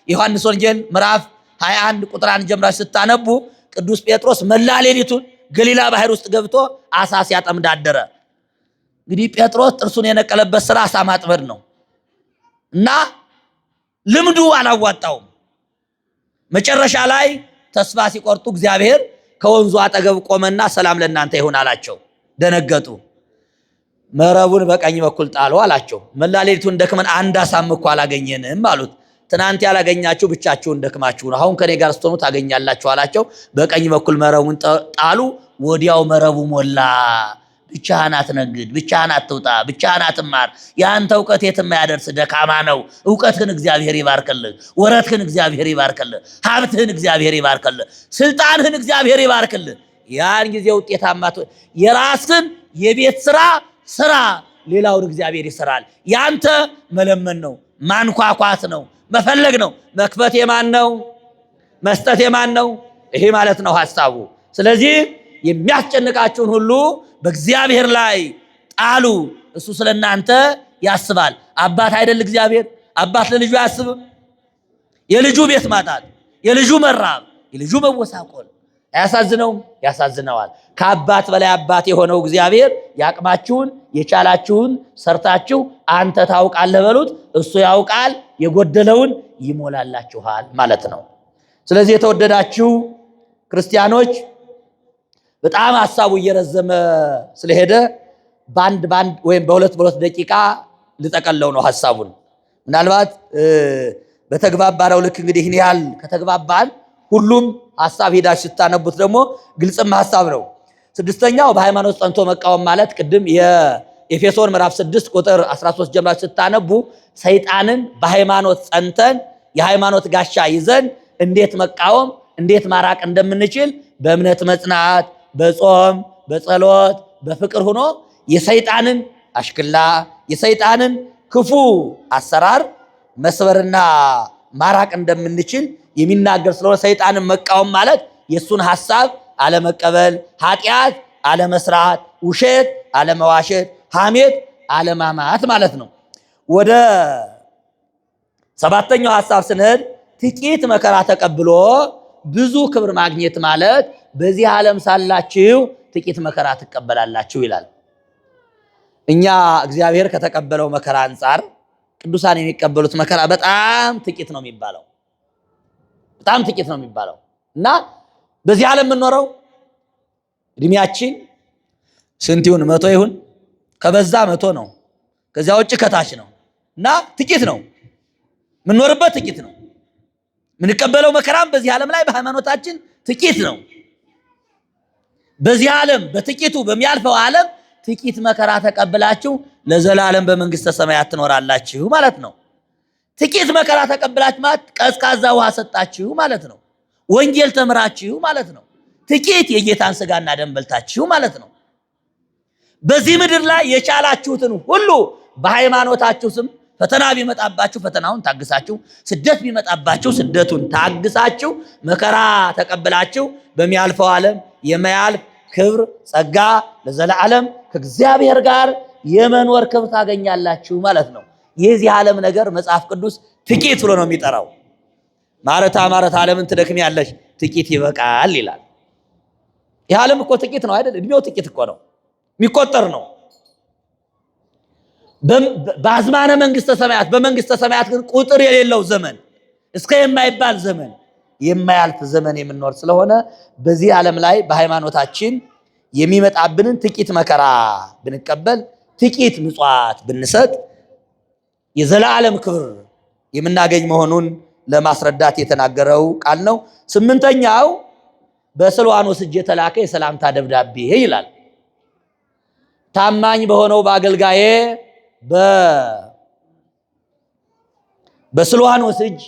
ዮሐንስ ወንጌል ምዕራፍ 21 ቁጥር 1 ጀምራችሁ ስታነቡ ቅዱስ ጴጥሮስ መላ ሌሊቱን ገሊላ ባህር ውስጥ ገብቶ አሳ ሲያጠምድ አደረ። እንግዲህ ጴጥሮስ ጥርሱን የነቀለበት ስራ አሳ ማጥመድ ነው እና ልምዱ አላዋጣውም። መጨረሻ ላይ ተስፋ ሲቆርጡ እግዚአብሔር ከወንዙ አጠገብ ቆመና ሰላም ለእናንተ ይሁን አላቸው። ደነገጡ። መረቡን በቀኝ በኩል ጣሉ አላቸው። መላ ሌሊቱን ደክመን አንድ አሳም እኮ አላገኘንም አሉት። ትናንት ያላገኛችሁ ብቻችሁን ደክማችሁ ነው፣ አሁን ከኔ ጋር ስትሆኑ ታገኛላችሁ አላቸው። በቀኝ በኩል መረቡን ጣሉ። ወዲያው መረቡ ሞላ። ብቻህን አትነግድ፣ ብቻህን አትውጣ፣ ብቻህን አትማር፣ የአንተ እውቀት የትም ያደርስ ደካማ ነው። እውቀትህን እግዚአብሔር ይባርክልህ፣ ወረትህን እግዚአብሔር ይባርክልህ፣ ሀብትህን እግዚአብሔር ይባርክልህ፣ ስልጣንህን እግዚአብሔር ይባርክልህ። ያን ጊዜ ውጤታማ የራስህን የቤት ስራ ሌላውን እግዚአብሔር ይሰራል። ያንተ መለመን ነው፣ ማንኳኳት ነው፣ መፈለግ ነው። መክፈት የማን ነው? መስጠት የማን ነው? ይሄ ማለት ነው ሐሳቡ። ስለዚህ የሚያስጨንቃችሁን ሁሉ በእግዚአብሔር ላይ ጣሉ፣ እሱ ስለእናንተ ያስባል። አባት አይደል እግዚአብሔር? አባት ለልጁ አያስብም? የልጁ ቤት ማጣት፣ የልጁ መራብ፣ የልጁ መወሳቆል አያሳዝነውም? ያሳዝነዋል። ከአባት በላይ አባት የሆነው እግዚአብሔር ያቅማችሁን የቻላችሁን ሰርታችሁ አንተ ታውቃለህ በሉት፣ እሱ ያውቃል፣ የጎደለውን ይሞላላችኋል ማለት ነው። ስለዚህ የተወደዳችሁ ክርስቲያኖች በጣም ሐሳቡ እየረዘመ ስለሄደ ባንድ ወይም በሁለት ደቂቃ ልጠቀለው ነው ሐሳቡን። ምናልባት በተግባባነው ልክ እንግዲህ ይህን ያህል ከተግባባን ሁሉም ሐሳብ ሄዳችሁ ስታነቡት ደግሞ ግልጽም ሐሳብ ነው። ስድስተኛው በሃይማኖት ጸንቶ መቃወም ማለት ቅድም የኤፌሶን ምዕራፍ 6 ቁጥር 13 ጀምራችሁ ስታነቡ ሰይጣንን በሃይማኖት ጸንተን የሃይማኖት ጋሻ ይዘን እንዴት መቃወም እንዴት ማራቅ እንደምንችል በእምነት መጽናት፣ በጾም፣ በጸሎት፣ በፍቅር ሆኖ የሰይጣንን አሽክላ የሰይጣንን ክፉ አሰራር መስበርና ማራቅ እንደምንችል የሚናገር ስለሆነ ሰይጣንን መቃወም ማለት የሱን ሐሳብ አለመቀበል፣ ኃጢአት አለመስራት፣ ውሸት አለመዋሸት፣ ሐሜት አለማማት ማለት ነው። ወደ ሰባተኛው ሐሳብ ስንሄድ ጥቂት መከራ ተቀብሎ ብዙ ክብር ማግኘት ማለት በዚህ ዓለም ሳላችሁ ጥቂት መከራ ትቀበላላችሁ ይላል። እኛ እግዚአብሔር ከተቀበለው መከራ አንጻር ቅዱሳን የሚቀበሉት መከራ በጣም ጥቂት ነው የሚባለው፣ በጣም ጥቂት ነው የሚባለው እና በዚህ ዓለም የምንኖረው እድሜያችን ስንት ይሁን? 100 ይሁን? ከበዛ 100 ነው። ከዚያ ውጭ ከታች ነው እና ጥቂት ነው የምንኖርበት፣ ጥቂት ነው የምንቀበለው መከራም በዚህ ዓለም ላይ በሃይማኖታችን ጥቂት ነው። በዚህ ዓለም በጥቂቱ በሚያልፈው ዓለም ጥቂት መከራ ተቀብላችሁ ለዘላለም በመንግስተ ሰማያት ትኖራላችሁ ማለት ነው። ጥቂት መከራ ተቀብላችሁ ማለት ቀዝቃዛ ውሃ ሰጣችሁ ማለት ነው። ወንጌል ተምራችሁ ማለት ነው። ጥቂት የጌታን ስጋና ደም በልታችሁ ማለት ነው። በዚህ ምድር ላይ የቻላችሁትን ሁሉ በሃይማኖታችሁ ስም ፈተና ቢመጣባችሁ ፈተናውን ታግሳችሁ፣ ስደት ቢመጣባችሁ ስደቱን ታግሳችሁ መከራ ተቀብላችሁ በሚያልፈው ዓለም የማያልፍ ክብር ጸጋ ለዘላለም ከእግዚአብሔር ጋር የመኖር ክብር ታገኛላችሁ ማለት ነው። የዚህ ዓለም ነገር መጽሐፍ ቅዱስ ጥቂት ብሎ ነው የሚጠራው። ማረታ ዓለምን ትደክሚያለሽ፣ ጥቂት ይበቃል ይላል። ይህ ዓለም እኮ ጥቂት ነው አይደል? እድሜው ጥቂት እኮ ነው፣ የሚቆጠር ነው። በአዝማነ መንግስተ ሰማያት በመንግስተ ሰማያት ግን ቁጥር የሌለው ዘመን እስከ የማይባል ዘመን የማያልፍ ዘመን የምንኖር ስለሆነ በዚህ ዓለም ላይ በሃይማኖታችን የሚመጣብንን ጥቂት መከራ ብንቀበል ጥቂት ምጽዋት ብንሰጥ የዘላለም ክብር የምናገኝ መሆኑን ለማስረዳት የተናገረው ቃል ነው። ስምንተኛው በስልዋኖስ እጅ የተላከ የሰላምታ ደብዳቤ ይላል። ታማኝ በሆነው በአገልጋዬ በስልዋኖስ እጅ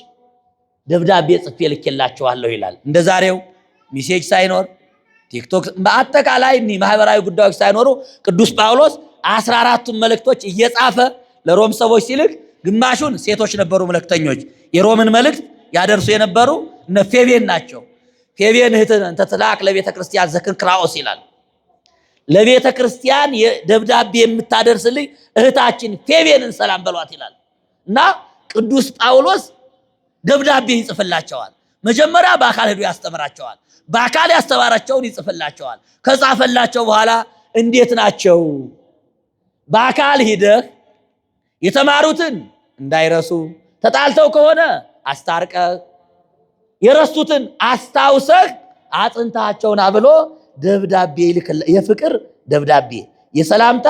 ደብዳቤ ጽፌ ልኬላችኋለሁ ይላል። እንደ ዛሬው ሚሴጅ ሳይኖር ቲክቶክ በአጠቃላይ ማህበራዊ ጉዳዮች ሳይኖሩ ቅዱስ ጳውሎስ 14ቱን መልእክቶች እየጻፈ ለሮም ሰዎች ሲልክ ግማሹን ሴቶች ነበሩ መልእክተኞች፣ የሮምን መልእክት ያደርሱ የነበሩ እነ ፌቤን ናቸው። ፌቤን እህትን እንተ ትላክ ለቤተ ክርስቲያን ዘክንክራኦስ ይላል። ለቤተ ክርስቲያን ደብዳቤ የምታደርስልኝ እህታችን ፌቤንን ሰላም በሏት ይላል። እና ቅዱስ ጳውሎስ ደብዳቤ ይጽፍላቸዋል። መጀመሪያ በአካል ሄዶ ያስተምራቸዋል። በአካል ያስተማራቸውን ይጽፍላቸዋል። ከጻፈላቸው በኋላ እንዴት ናቸው? በአካል ሂደህ የተማሩትን እንዳይረሱ፣ ተጣልተው ከሆነ አስታርቀህ፣ የረሱትን አስታውሰህ አጽንታቸውና ብሎ ደብዳቤ ይልክልህ። የፍቅር ደብዳቤ፣ የሰላምታ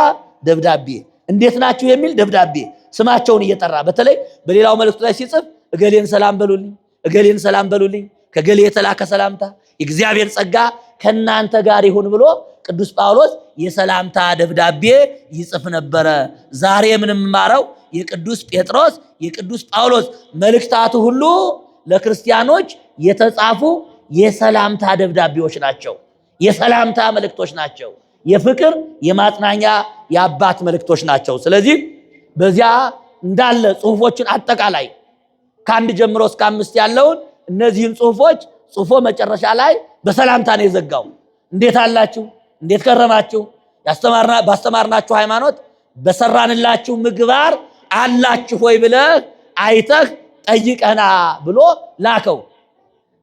ደብዳቤ፣ እንዴት ናችሁ የሚል ደብዳቤ ስማቸውን እየጠራ በተለይ በሌላው መልእክቱ ላይ ሲጽፍ እገሌን ሰላም በሉልኝ፣ እገሌን ሰላም በሉልኝ፣ ከገሌ የተላከ ሰላምታ የእግዚአብሔር ጸጋ ከናንተ ጋር ይሁን ብሎ ቅዱስ ጳውሎስ የሰላምታ ደብዳቤ ይጽፍ ነበረ። ዛሬ የምንማረው የቅዱስ ጴጥሮስ የቅዱስ ጳውሎስ መልእክታቱ ሁሉ ለክርስቲያኖች የተጻፉ የሰላምታ ደብዳቤዎች ናቸው። የሰላምታ መልእክቶች ናቸው። የፍቅር የማጽናኛ የአባት መልእክቶች ናቸው። ስለዚህ በዚያ እንዳለ ጽሁፎችን አጠቃላይ ከአንድ ጀምሮ እስከ 5 ያለውን እነዚህን ጽሁፎች ጽፎ መጨረሻ ላይ በሰላምታ ነው የዘጋው። እንዴት አላችሁ? እንዴት ከረማችሁ? ባስተማርናችሁ ሃይማኖት በሰራንላችሁ ምግባር አላችሁ ወይ ብለህ አይተህ ጠይቀና ብሎ ላከው።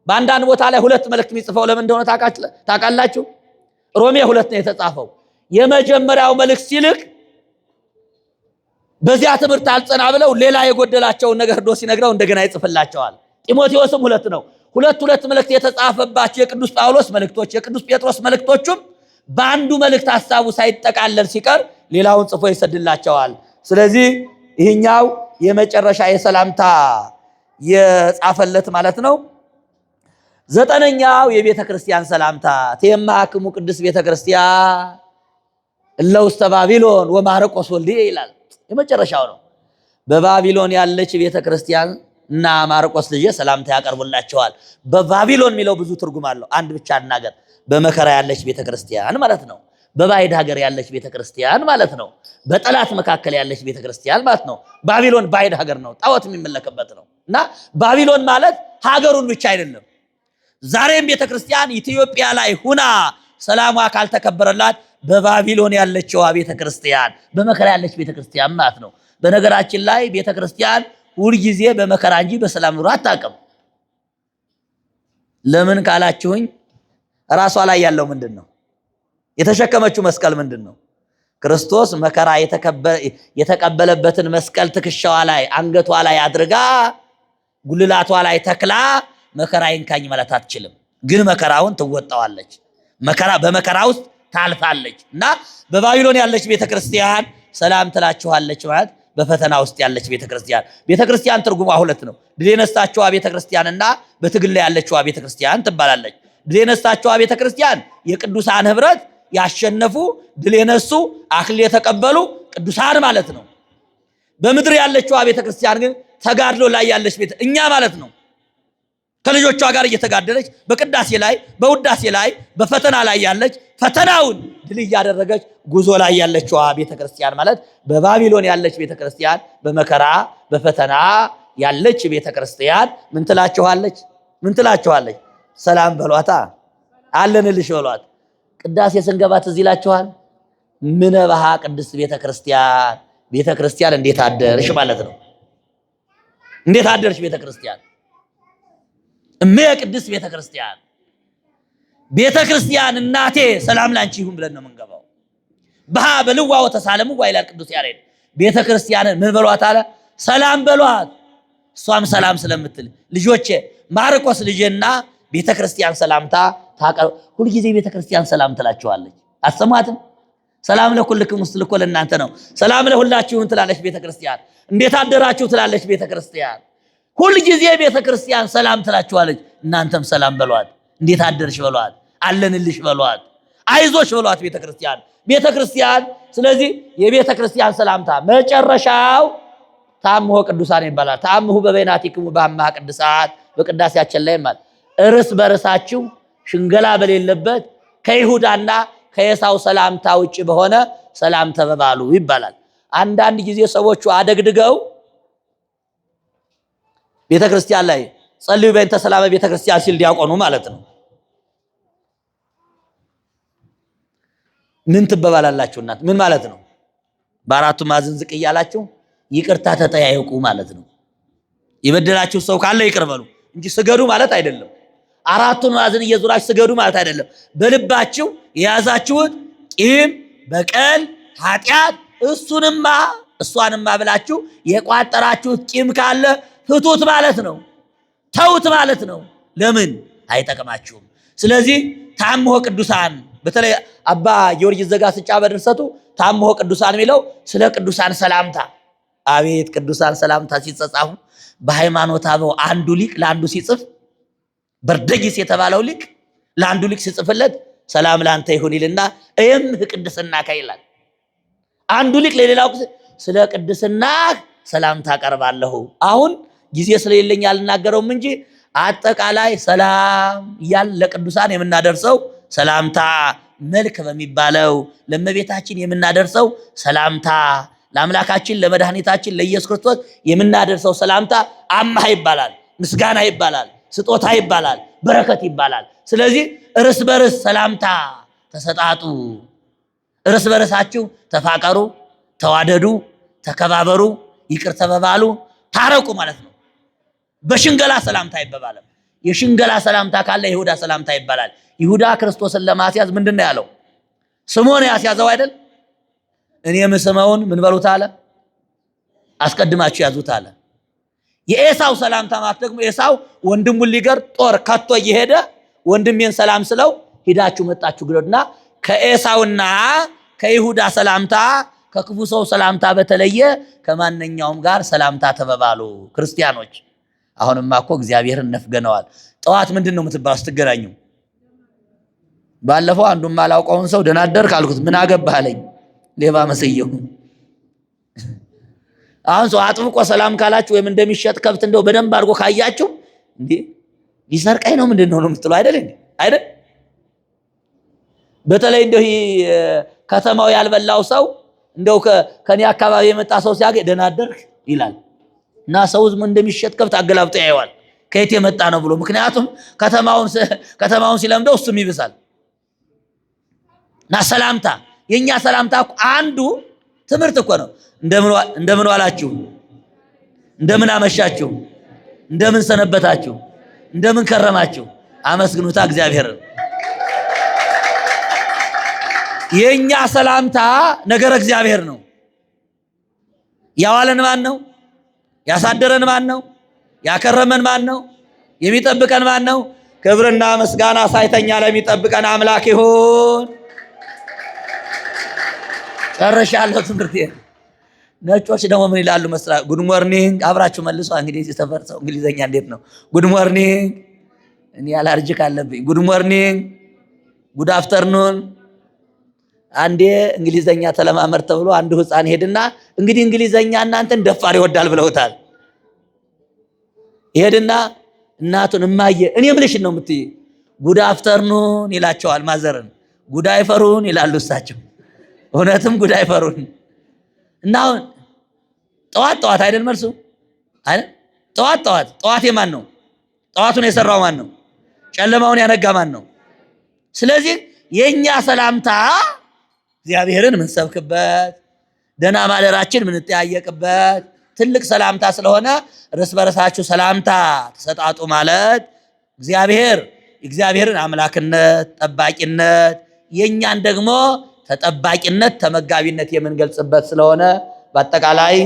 በአንዳንድ ቦታ ላይ 2 መልእክት የሚጽፈው ለምን እንደሆነ ታውቃላችሁ? ሮሜ 2 ነው የተጻፈው። የመጀመሪያው መልእክት ሲልክ በዚያ ትምህርት አልጸና ብለው ሌላ የጎደላቸውን ነገር ዶ ሲነግረው እንደገና ይጽፍላቸዋል። ጢሞቴዎስም 2 ነው። 2 መልእክት የተጻፈባቸው የቅዱስ ጳውሎስ መልእክቶች የቅዱስ ጴጥሮስ መልእክቶቹም በአንዱ መልእክት ሐሳቡ ሳይጠቃለል ሲቀር ሌላውን ጽፎ ይሰድላቸዋል። ስለዚህ ይህኛው የመጨረሻ የሰላምታ የጻፈለት ማለት ነው። 9ኛው የቤተ ክርስቲያን ሰላምታ ቴማክሙ ቅዱስ ቤተ ክርስቲያን እለ ውስተ ባቢሎን ወማርቆስ ወልዴ ይላል። የመጨረሻው ነው። በባቢሎን ያለች ቤተ ክርስቲያን እና ማርቆስ ልጅ ሰላምታ ያቀርቡላቸዋል። በባቢሎን የሚለው ብዙ ትርጉም አለው። አንድ ብቻ እናገር። በመከራ ያለች ቤተ ክርስቲያን ማለት ነው። በባዕድ ሀገር ያለች ቤተ ክርስቲያን ማለት ነው። በጠላት መካከል ያለች ቤተ ክርስቲያን ማለት ነው። ባቢሎን ባዕድ ሀገር ነው፣ ጣዖት የሚመለክበት ነው። እና ባቢሎን ማለት ሀገሩን ብቻ አይደለም። ዛሬም ቤተ ክርስቲያን ኢትዮጵያ ላይ ሁና ሰላሟ ካልተከበረላት በባቢሎን ያለችዋ ቤተ ክርስቲያን በመከራ ያለች ቤተ ክርስቲያን ማለት ነው። በነገራችን ላይ ቤተ ክርስቲያን ሁልጊዜ በመከራ እንጂ በሰላም ኑሮ አታውቅም። ለምን ካላችሁኝ ራሷ ላይ ያለው ምንድን ነው? የተሸከመችው መስቀል ምንድን ነው? ክርስቶስ መከራ የተቀበለበትን መስቀል ትከሻዋ ላይ አንገቷ ላይ አድርጋ ጉልላቷ ላይ ተክላ መከራ ይንካኝ ማለት አትችልም። ግን መከራውን ትወጣዋለች። በመከራ ውስጥ ታልፋለች። እና በባቢሎን ያለች ቤተክርስቲያን ሰላም ትላችኋለች ማለት በፈተና ውስጥ ያለች ቤተክርስቲያን። ቤተክርስቲያን ትርጉሟ 2 ነው። ድል የነሳችዋ ቤተክርስቲያንና በትግል ላይ ያለችዋ ቤተክርስቲያን ትባላለች። ድል የነሳችዋ ቤተክርስቲያን የቅዱሳን ህብረት ያሸነፉ ድል የነሱ አክሊል የተቀበሉ ቅዱሳን ማለት ነው። በምድር ያለችዋ ቤተክርስቲያን ግን ተጋድሎ ላይ ያለች እኛ ማለት ነው። ከልጆቿ ጋር እየተጋደለች በቅዳሴ ላይ በውዳሴ ላይ በፈተና ላይ ያለች ፈተናውን ድል እያደረገች ጉዞ ላይ ያለችዋ ቤተክርስቲያን ማለት በባቢሎን ያለች ቤተክርስቲያን በመከራ በፈተና ያለች ቤተክርስቲያን ምን ትላችኋለች? ምን ትላችኋለች? ሰላም በሏታ፣ አለንልሽ በሏት። ቅዳሴ ስንገባ ትዝ ይላችኋል። ምነበሃ ቅድስት ቤተክርስቲያን፣ ቤተክርስቲያን እንዴት አደርሽ ማለት ነው። እንዴት አደርሽ ቤተክርስቲያን፣ እመ ቅድስት ቤተክርስቲያን ቤተ ክርስቲያን እናቴ ሰላም ላንቺ ይሁን ብለን ነው የምንገባው። በሃ በልዋ ወተሳለሙ ይላል ቅዱስ ያሬድ። ቤተ ክርስቲያንን ምን በሏት አለ? ሰላም በሏት። እሷም ሰላም ስለምትል ልጆቼ ማርቆስ ልጄና ቤተ ክርስቲያን ሰላምታ ታቀርብ። ሁልጊዜ ቤተ ክርስቲያን ሰላም ትላቸዋለች። አሰማትም? ሰላም ለኩልክሙ ስትል እኮ ለእናንተ ነው። ሰላም ለሁላችሁም ትላለች ቤተ ክርስቲያን። እንዴት አደራችሁ ትላለች ቤተ ክርስቲያን። ሁልጊዜ ቤተ ክርስቲያን ሰላም ትላችኋለች። እናንተም ሰላም በሏት። እንዴት አደርሽ በሏት። አለንልሽ በሏት። አይዞሽ በሏት ቤተ ክርስቲያን። ቤተ ክርስቲያን ስለዚህ የቤተ ክርስቲያን ሰላምታ መጨረሻው ታምሆ ቅዱሳን ይባላል። ታምሁ በበይናቲክሙ በአምሃ ቅዱሳት በቅዳሴያችን ላይ ማለት እርስ በርሳችሁ ሽንገላ በሌለበት ከይሁዳና ከኤሳው ሰላምታ ውጭ በሆነ ሰላም ተበባሉ ይባላል። አንዳንድ ጊዜ ሰዎቹ አደግድገው ቤተክርስቲያን ላይ ጸልዩ በእንተ ሰላመ ቤተክርስቲያን ሲል ዲያቆኑ ማለት ነው ምን ትበባላላችሁ እናት ምን ማለት ነው? በአራቱ ማዕዘን ዝቅ እያላችሁ ይቅርታ ተጠያየቁ ማለት ነው። የበደላችሁ ሰው ካለ ይቅር በሉ እንጂ ስገዱ ማለት አይደለም። አራቱን ማዕዘን እየዞራችሁ ስገዱ ማለት አይደለም። በልባችሁ የያዛችሁት ቂም፣ በቀል፣ ኃጢአት እሷንማ ብላችሁ የቋጠራችሁት ቂም ካለ ፍቱት ማለት ነው። ተውት ማለት ነው። ለምን አይጠቅማችሁም። ስለዚህ ታምሆ ቅዱሳን በተለይ አባ ጊዮርጊስ ዘጋስጫ በድርሰቱ ታምሆ ቅዱሳን የሚለው ስለ ቅዱሳን ሰላምታ አቤት ቅዱሳን ሰላምታ ሲጻጻፉ በሃይማኖት አበው አንዱ ሊቅ ለአንዱ ሲጽፍ በርደጊስ የተባለው ሊቅ ለአንዱ ሊቅ ሲጽፍለት ሰላም ላንተ ይሁን ይልና እየምህ ቅድስና ይላል። አንዱ ሊቅ ለሌላው ስለ ቅድስና ሰላምታ አቀርባለሁ። አሁን ጊዜ ስለሌለኝ አልናገረውም እንጂ አጠቃላይ ሰላም እያል ለቅዱሳን የምናደርሰው ሰላምታ መልክ በሚባለው ለእመቤታችን የምናደርሰው ሰላምታ ለአምላካችን ለመድኃኒታችን ለኢየሱስ ክርስቶስ የምናደርሰው ሰላምታ አምሃ ይባላል፣ ምስጋና ይባላል፣ ስጦታ ይባላል፣ በረከት ይባላል። ስለዚህ እርስ በርስ ሰላምታ ተሰጣጡ፣ እርስ በርሳችሁ ተፋቀሩ፣ ተዋደዱ፣ ተከባበሩ፣ ይቅር ተባባሉ፣ ታረቁ ማለት ነው። በሽንገላ ሰላምታ አይባልም። የሽንገላ ሰላምታ ካለ ይሁዳ ሰላምታ ይባላል። ይሁዳ ክርስቶስን ለማስያዝ ምንድነው ያለው? ስምዖን ያስያዘው አይደል? እኔም ስምዖን ምን በሉት አለ? አስቀድማችሁ ያዙት አለ። የኤሳው ሰላምታ ማለት ደግሞ ኤሳው ወንድሙን ሊገር ጦር ከቶ እየሄደ ወንድሜን ሰላም ስለው ሂዳችሁ መጣችሁ ግረድና ከኤሳውና ከይሁዳ ሰላምታ ከክፉ ሰው ሰላምታ በተለየ ከማንኛውም ጋር ሰላምታ ተበባሉ ክርስቲያኖች። አሁንማ እኮ እግዚአብሔርን ነፍገነዋል። ጠዋት ምንድነው የምትባሉ ስትገናኙ? ባለፈው አንዱን ማላውቀውን ሰው ደህና አደርክ አልኩት። ምን አገባህ አለኝ። ሌባ መስየው። አሁን ሰው አጥብቆ ሰላም ካላችሁ ወይም እንደሚሸጥ ከብት እንደው በደንብ አድርጎ ካያችሁ እንዴ ሊሰርቀኝ ነው ምንድነው ነው የምትለው አይደል እንዴ? አይደል? በተለይ እንደው ከተማው ያልበላው ሰው እንደው ከኔ አካባቢ የመጣ ሰው ሲያገኝ ደህና አደርክ ይላል። እና ሰው ዝም እንደሚሸጥ ከብት አገላብጦ ያየዋል ከየት የመጣ ነው ብሎ። ምክንያቱም ከተማውን ሲለምደው እሱም ይብሳል። እና ሰላምታ የኛ ሰላምታ አንዱ ትምህርት እኮ ነው። እንደምን ዋላችሁ፣ እንደምን አመሻችሁ፣ እንደምን ሰነበታችሁ፣ እንደምን ከረማችሁ አመስግኑታ እግዚአብሔርን። የኛ ሰላምታ ነገር እግዚአብሔር ነው። ያዋለን ማን ነው? ያሳደረን ማን ነው? ያከረመን ማን ነው? የሚጠብቀን ማን ነው? ክብርና ምስጋና ሳይተኛ ለሚጠብቀን አምላክ ይሁን። ጨርሻለሁ ትምህርቴ። ነጮች ደግሞ ምን ይላሉ መስራት? ጉድ ሞርኒንግ አብራችሁ መልሷ። እንግዲህ ሲተፈርሰው እንግሊዘኛ እንዴት ነው? ጉድ ሞርኒንግ። እኔ አላርጅክ አለብኝ። ጉድ ሞርኒንግ፣ ጉድ አፍተርኑን። አንዴ እንግሊዘኛ ተለማመር ተብሎ አንዱ ህፃን ሄድና እንግዲህ እንግሊዘኛ እናንተን ደፋር ይወዳል ብለውታል። ሄድና እናቱን እማዬ እኔ ምልሽን ነው የምትይ ጉድ አፍተርኑን ይላቸዋል። ማዘርን ጉድ አይፈሩን ይላሉ እሳቸው። እውነትም ጉድ አይፈሩን። እና አሁን ጠዋት አይደል መልሱ አይደል? ጠዋት የማን ነው? ጠዋቱን የሰራው ማን ነው? ጨለማውን ያነጋ ማን ነው? ስለዚህ የኛ ሰላምታ እግዚአብሔርን ምንሰብክበት፣ ደህና ማደራችን ምንጠያየቅበት ትልቅ ሰላምታ ስለሆነ እርስ በርሳችሁ ሰላምታ ተሰጣጡ ማለት እግዚአብሔር እግዚአብሔርን አምላክነት፣ ጠባቂነት የኛን ደግሞ ተጠባቂነት፣ ተመጋቢነት የምንገልጽበት ስለሆነ በአጠቃላይ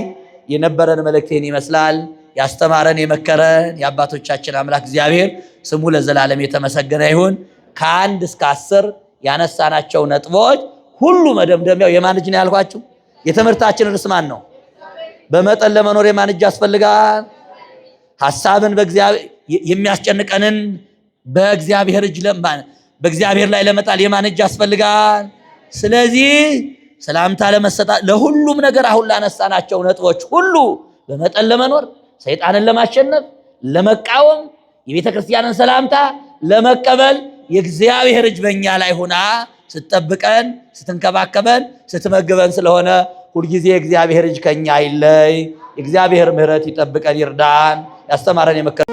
የነበረን መልእክቴን ይመስላል። ያስተማረን የመከረን የአባቶቻችን አምላክ እግዚአብሔር ስሙ ለዘላለም የተመሰገነ ይሁን። ከ1 እስከ 10 ያነሳናቸው ነጥቦች ሁሉ መደምደሚያው የማን እጅ ነው ያልኳችሁ? የትምህርታችን ርዕስ ማን ነው? በመጠን ለመኖር የማን እጅ ያስፈልጋል? ሐሳብን የሚያስጨንቀንን በእግዚአብሔር እጅ በእግዚአብሔር ላይ ለመጣል የማን እጅ ያስፈልጋል? ስለዚህ ሰላምታ ለመሰጣት ለሁሉም ነገር አሁን ላነሳናቸው ነጥቦች ሁሉ በመጠን ለመኖር ሰይጣንን ለማሸነፍ ለመቃወም የቤተ ክርስቲያንን ሰላምታ ለመቀበል የእግዚአብሔር እጅ በእኛ ላይ ሆና ስትጠብቀን፣ ስትንከባከበን፣ ስትመግበን ስለሆነ ሁልጊዜ የእግዚአብሔር እጅ ከኛ አይለይ። የእግዚአብሔር ምሕረት ይጠብቀን፣ ይርዳን። ያስተማረን የመከረን